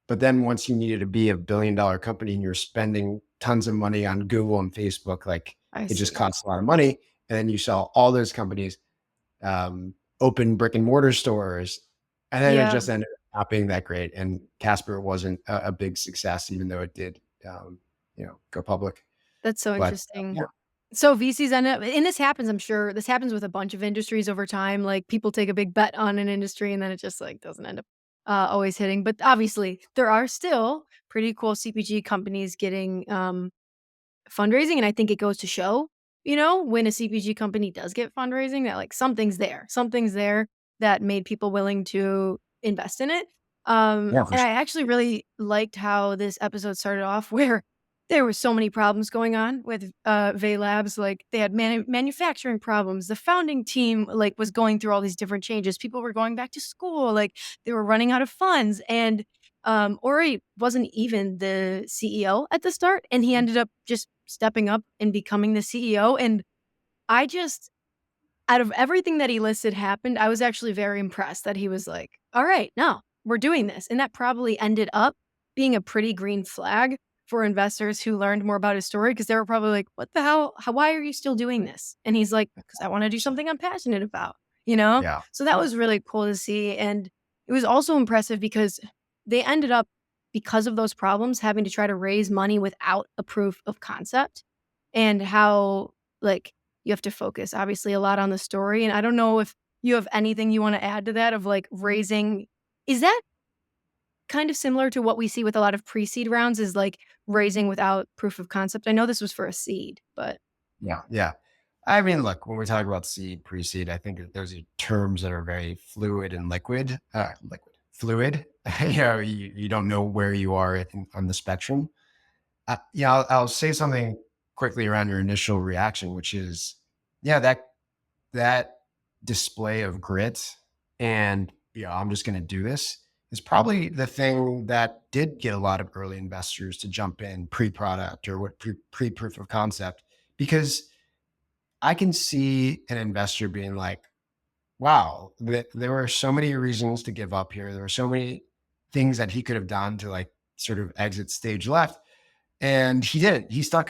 But then once you needed to be $1 billion company and you're spending tons of money on Google and Facebook, like I it just see. costs a lot of money. And then you saw all those companies open brick and mortar stores, and then it Yeah, just ended up not being that great. And Casper wasn't a big success, even though it did, go public. that's so But interesting. yeah, So VCs end up, and this happens, I'm sure this happens with a bunch of industries over time. Like people take a big bet on an industry and then it just like doesn't end up always hitting. But obviously there are still pretty cool CPG companies getting fundraising, and I think it goes to show, when a CPG company does get fundraising, that like something's there that made people willing to invest in it. yeah, for And sure. I actually really liked how this episode started off where there were so many problems going on with VAE Labs. Like they had manufacturing problems. The founding team like was going through all these different changes. People were going back to school. Like they were running out of funds. And Orri wasn't even the CEO at the start, and he ended up just stepping up and becoming the CEO. And I just, out of everything that he listed happened, I was actually very impressed that he was like, all right, no, we're doing this. And that probably ended up being a pretty green flag for investors who learned more about his story because they were probably like, what the hell? Why are you still doing this? And he's like, because I want to do something I'm passionate about, you know? Yeah. So that was really cool to see. And it was also impressive because they ended up, because of those problems, having to try to raise money without a proof of concept and how, like, you have to focus obviously a lot on the story. And I don't know if you have anything you want to add to that of like raising. Is that kind of similar to what we see with a lot of pre-seed rounds is like raising without proof of concept? I know this was for a seed, but Yeah. Yeah. I mean, look, when we talk about seed, pre-seed, I think that those are terms that are very fluid and fluid. You don't know where you are on the spectrum. Yeah, I'll say something quickly around your initial reaction, which is, yeah, that display of grit and, I'm just going to do this is probably the thing that did get a lot of early investors to jump in pre-product or what pre-proof of concept, because I can see an investor being like, wow, there were so many reasons to give up here. There were so many things that he could have done to like sort of exit stage left. And he didn't. He stuck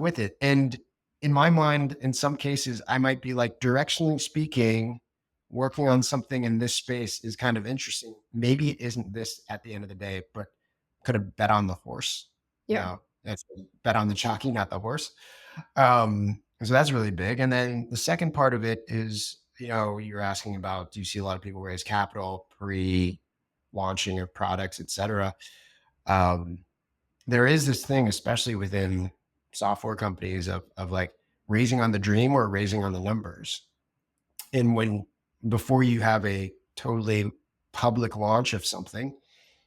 with it. And in my mind, in some cases, I might be like, directionally speaking, working on something in this space is kind of interesting. Maybe it isn't this at the end of the day, but could have bet on the horse. yeah. That's bet on the jockey, not the horse. So that's really big. And then the second part of it is, you're asking about, do you see a lot of people raise capital pre-launching of products, et cetera? There is this thing, especially within software companies, of like raising on the dream or raising on the numbers. And before you have a totally public launch of something,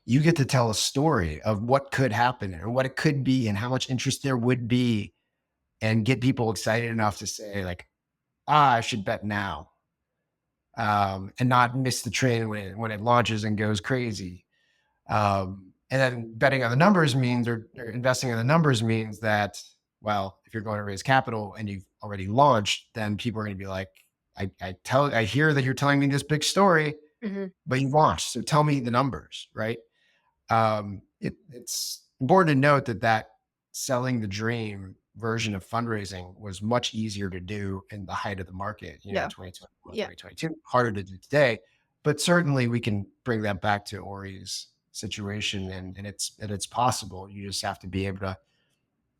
you get to tell a story of what could happen or what it could be and how much interest there would be, and get people excited enough to say like, I should bet now, and not miss the train when it launches and goes crazy. And then betting on the numbers means, or investing in the numbers means that, well, if you're going to raise capital and you've already launched, then people are going to be like, I hear that you're telling me this big story, Mhm. but you launched. So tell me the numbers, right? It's important to note that selling the dream version of fundraising was much easier to do in the height of the market, Yeah. 2021, Yeah. 2022, harder to do today. But certainly we can bring that back to Orri's situation, and it's possible. You just have to be able to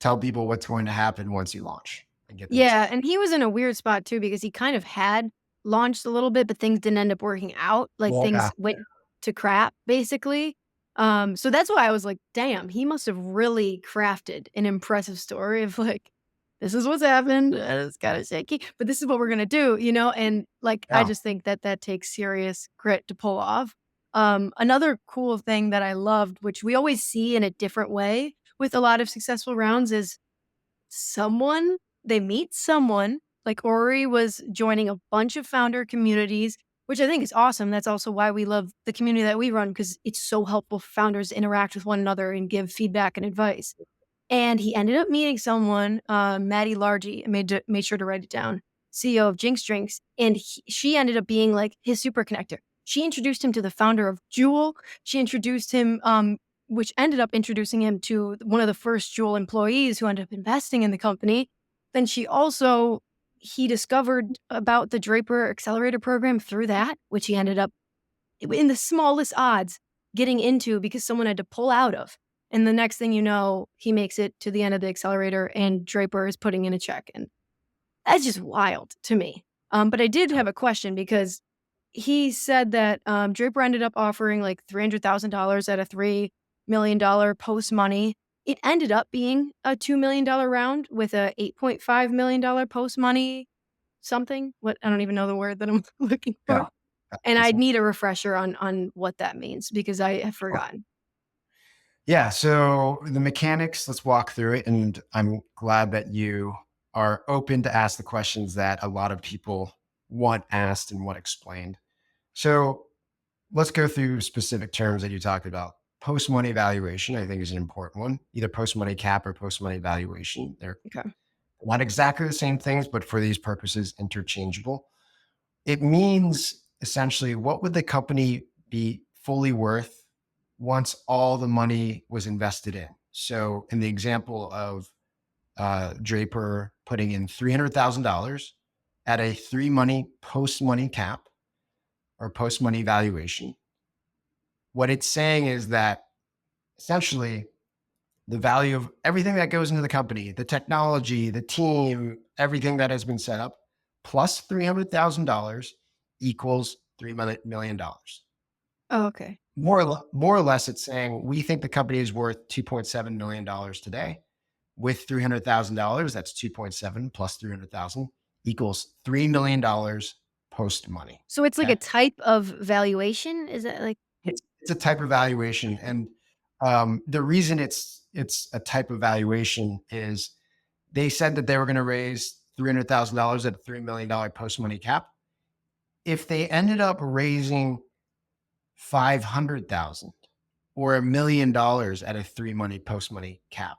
tell people what's going to happen once you launch and get them Yeah, excited. and he was in a weird spot too because he kind of had launched a little bit, but things didn't end up working out. Like Yeah. things went to crap basically. So that's why I was like, damn, he must have really crafted an impressive story of like, this is what's happened. It's kind of shaky, but this is what we're gonna do, And like, I Yeah. just think that that takes serious grit to pull off. Another cool thing that I loved, which we always see in a different way with a lot of successful rounds, is someone they meet someone, like Orri was joining a bunch of founder communities, which I think is awesome. That's also why we love the community that we run because it's so helpful for founders to interact with one another and give feedback and advice. And he ended up meeting someone, Maddie Largy, made sure to write it down, CEO of Jinx Drinks, and she ended up being like his super connector. She introduced him to the founder of Jewel. She introduced him, which ended up introducing him to one of the first Jewel employees who ended up investing in the company. Then he discovered about the Draper Accelerator program through that, which he ended up in the smallest odds getting into because someone had to pull out of. And the next thing you know, he makes it to the end of the accelerator and Draper is putting in a check. And that's just wild to me. But I did have a question because he said that Draper ended up offering like $300,000 at a $3 million post money. It ended up being a $2 million round with a $8.5 million post money something. What I don't even know the word that I'm looking for. Yeah. And I'd Listen. need a refresher on what that means because I have Sure. forgotten. Yeah. So the mechanics, let's walk through it. And I'm glad that you are open to ask the questions that a lot of people want asked and want explained. So let's go through specific terms that you talked about. post-money valuation, I think, is an important one, either post-money cap or post-money valuation. They're Okay. not exactly the same things, but for these purposes, interchangeable. It means essentially what would the company be fully worth once all the money was invested in? So, in the example of Draper putting in $300,000 at a three money post money cap or post money valuation, what it's saying is that essentially the value of everything that goes into the company, the technology, the team, everything that has been set up, plus $300,000 equals $3 million. Oh, okay. More or less, it's saying we think the company is worth $2.7 million today. With $300,000, that's 2.7 plus 300,000 equals $3 million post money. So it's like a Okay. type of valuation? Is that like It's a type of valuation. And the reason it's a type of valuation is they said that they were going to raise $300,000 at a $3 million post money cap. If they ended up raising 500,000 or $1 million at a three money post money cap,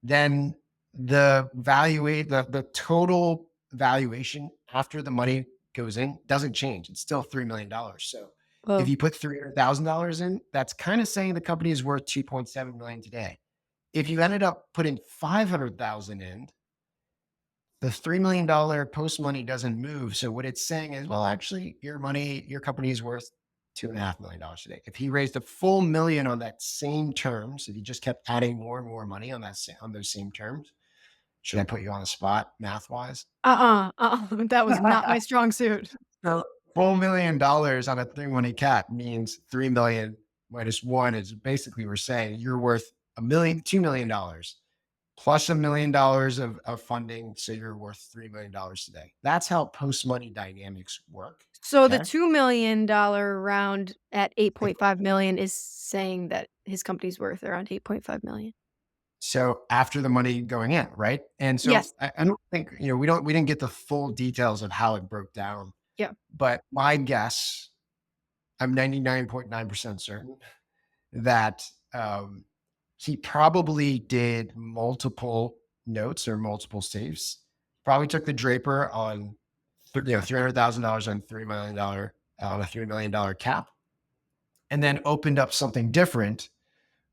then the total valuation after the money goes in doesn't change. It's still $3 million. So if oh, you put $300,000 in, that's kind of saying the company is worth 2.7 million today. If you ended up putting 500,000 in, the $3 million post money doesn't move. So what it's saying is, well, actually, your company is worth $2.5 million today. If he raised a full million on that same terms, if he just kept adding more and more money on on those same terms, should I put you on the spot math wise? that was not my strong suit. So $1 million on a three money cap means 3 million minus one is basically we're saying you're worth $2 million plus $1 million of funding. So you're worth $3 million today. That's how post money dynamics work. So the Okay. $2 million round at 8.5 million is saying that his company's worth around 8.5 million. So after the money going in, right? And so Yes. I don't think, we didn't get the full details of how it broke down, Yeah. but my guess, I'm 99.9% certain that he probably did multiple notes or multiple saves. Probably took the Draper on $300,000 on $3 million on a $3 million cap, and then opened up something different,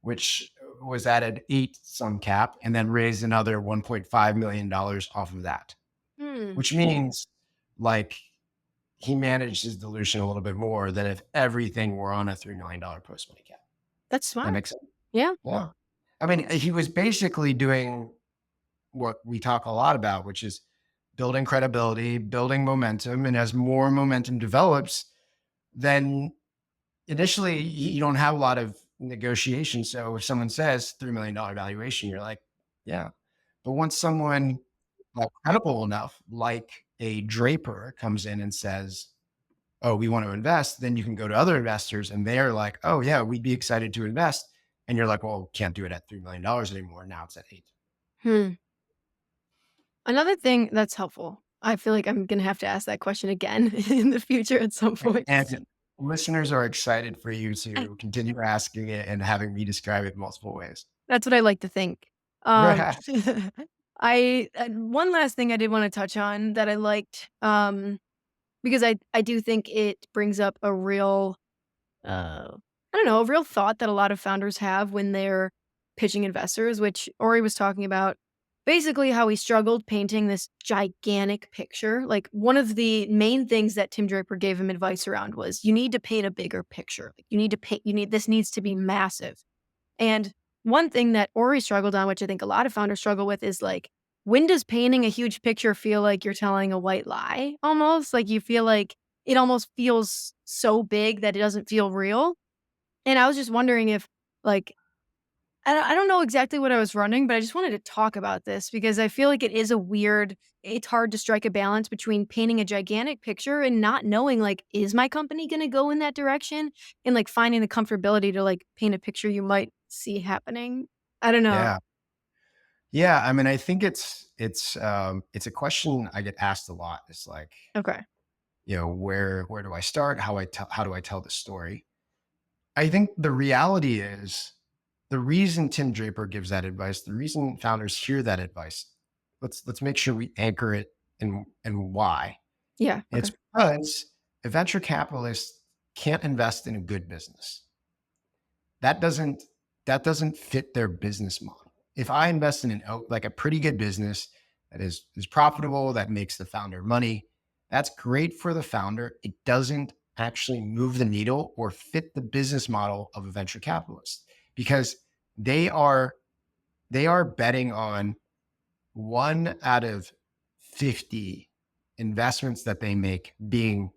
which was at an eight some cap, and then raised another $1.5 million off of that. Hmm. Which means like he managed his dilution a little bit more than if everything were on a $3 million post money cap. That's That smart. makes sense. Yeah. Yeah. I mean, he was basically doing what we talk a lot about, which is building credibility, building momentum. And as more momentum develops, then initially you don't have a lot of negotiation. So if someone says $3 million valuation, you're like, yeah. But once someone credible enough, like a Draper comes in and says, oh, we want to invest, then you can go to other investors and they're like, oh, yeah, we'd be excited to invest. And you're like, well, can't do it at $3 million anymore. Now it's at eight. Hmm. Another thing that's helpful. I feel like I'm gonna have to ask that question again in the future at some point. And listeners are excited for you to continue asking it and having me describe it multiple ways. That's what I like to think. I one last thing I did want to touch on that I liked, because I do think it brings up a real, uh, I don't know, a real thought that a lot of founders have when they're pitching investors, which Ori was talking about. Basically, how he struggled painting this gigantic picture. Like one of the main things that Tim Draper gave him advice around was you need to paint a bigger picture. Like you need to paint. You need this needs to be massive. And one thing that Ori struggled on, which I think a lot of founders struggle with, is like, when does painting a huge picture feel like you're telling a white lie almost? Like you feel like it almost feels so big that it doesn't feel real. And I was just wondering if, like, I don't know exactly what I was running, but I just wanted to talk about this because I feel like it is a weird, it's hard to strike a balance between painting a gigantic picture and not knowing, like, is my company going to go in that direction? And like finding the comfortability to like paint a picture you might see happening. I don't know. Yeah. Yeah. I mean, I think it's a question I get asked a lot. It's like, Okay. where do I start? How do I tell the story? I think the reality is the reason Tim Draper gives that advice, the reason founders hear that advice, let's make sure we anchor it and why. Yeah. It's Okay. because a venture capitalist can't invest in a good business. That doesn't fit their business model. If I invest in like a pretty good business that is profitable, that makes the founder money, that's great for the founder. It doesn't actually move the needle or fit the business model of a venture capitalist because they are betting on 1 out of 50 investments that they make being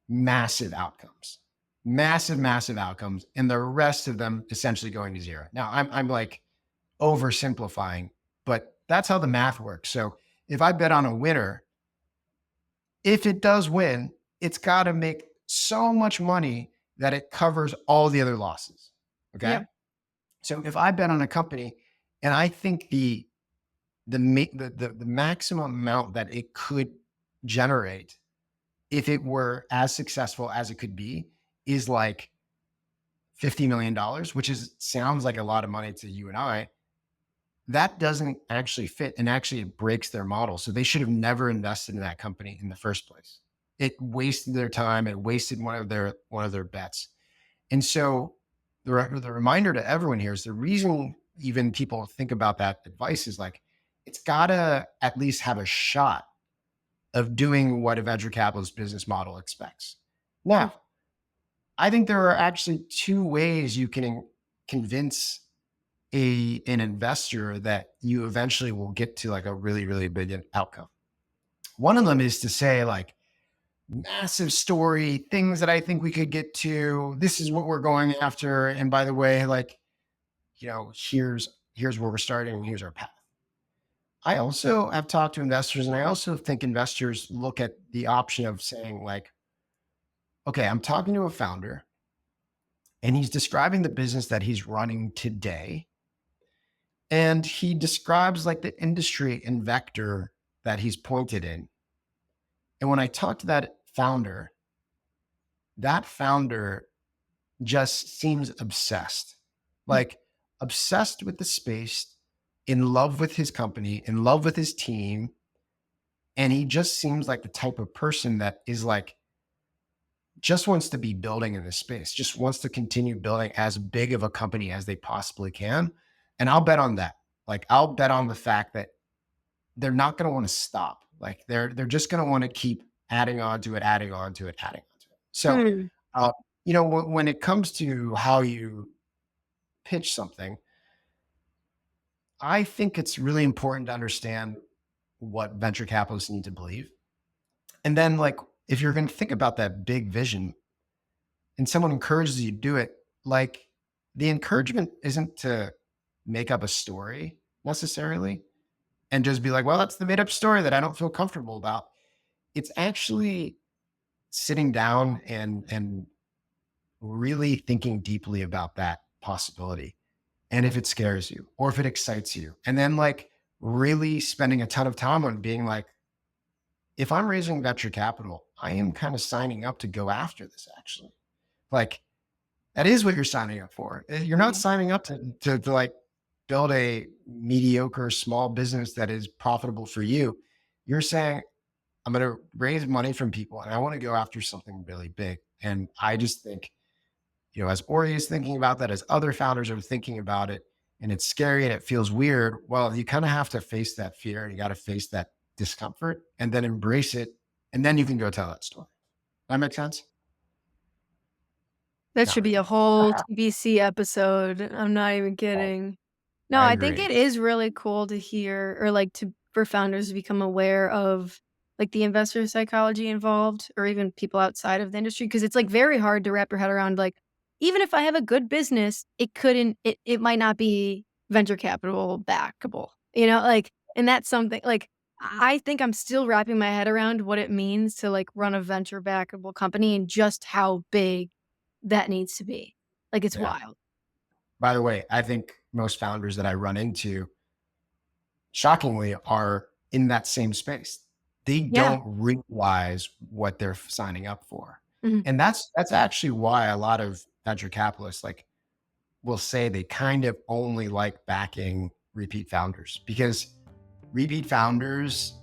massive outcomes, massive outcomes, and the rest of them essentially going to zero. Now, I'm like oversimplifying, but that's how the math works. So if I bet on a winner, if it does win, it's got to make so much money that it covers all the other losses. Okay. Yep. So if I bet on a company and I think the maximum amount that it could generate if it were as successful as it could be is like $50 million, which sounds like a lot of money to you and I, that doesn't actually fit. And actually it breaks their model. So they should have never invested in that company in the first place. It wasted their time. It wasted one of their bets. And so the reminder to everyone here is the reason even people think about that advice is like, it's gotta at least have a shot of doing what a venture capitalist business model expects. Now, I think there are actually two ways you can convince an investor that you eventually will get to like a really, really big outcome. One of them is to say like massive story, things that I think we could get to. This is what we're going after. And by the way, like, here's where we're starting and here's our path. I also have talked to investors and I also think investors look at the option of saying like, okay, I'm talking to a founder and he's describing the business that he's running today. And he describes like the industry and vector that he's pointed in. And when I talk to that founder just seems obsessed, like obsessed with the space, in love with his company, in love with his team. And he just seems like the type of person that is like, just wants to be building in this space, just wants to continue building as big of a company as they possibly can. And I'll bet on that. Like I'll bet on the fact that they're not going to want to stop. Like they're just going to want to keep adding on to it, adding on to it, adding on to it. So, Hmm. when it comes to how you pitch something, I think it's really important to understand what venture capitalists need to believe. And then like, if you're going to think about that big vision and someone encourages you to do it, like the encouragement isn't to make up a story necessarily and just be like, well, that's the made up story that I don't feel comfortable about. It's actually sitting down and really thinking deeply about that possibility. And if it scares you or if it excites you, and then like really spending a ton of time on being like, if I'm raising venture capital, I am kind of signing up to go after this actually. Like that is what you're signing up for. You're not signing up to like build a mediocre small business that is profitable for you. You're saying, I'm going to raise money from people and I want to go after something really big. And I just think, as Orri is thinking about that, as other founders are thinking about it, and it's scary and it feels weird. Well, you kind of have to face that fear and you got to face that discomfort and then embrace it. And then you can go tell that story. That make sense? That No, should be a whole TBC episode. I'm not even kidding. No, I I think agree. it is really cool to hear or like for founders to become aware of like the investor psychology involved or even people outside of the industry because it's like very hard to wrap your head around like even if I have a good business, it might not be venture capital backable. Like and that's something like I think I'm still wrapping my head around what it means to like run a venture backable company and just how big that needs to be. Like it's Yeah. wild. By the way, I think most founders that I run into, shockingly, are in that same space. They Yeah. don't realize what they're signing up for. Mhm. And that's actually why a lot of venture capitalists like will say they kind of only like backing repeat founders because repeat founders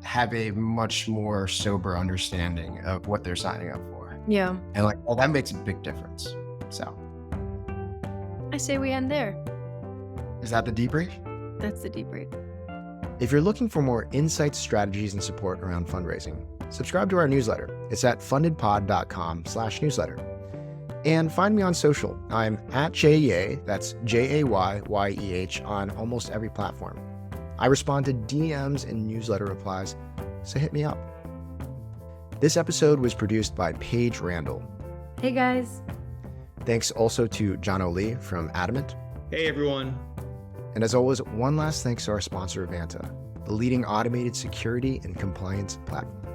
have a much more sober understanding of what they're signing up for. Yeah. And like, well, that makes a big difference. So I say we end there. is that the debrief? That's the debrief. If you're looking for more insights, strategies, and support around fundraising, subscribe to our newsletter. It's at fundedpod.com/newsletter. And find me on social. I'm at Jayeh, that's Jayyeeh, on almost every platform. I respond to DMs and newsletter replies, so hit me up. This episode was produced by Paige Randall. Hey guys. Thanks also to John O'Lee from Adamant. Hey everyone. And as always, one last thanks to our sponsor, Vanta, the leading automated security and compliance platform.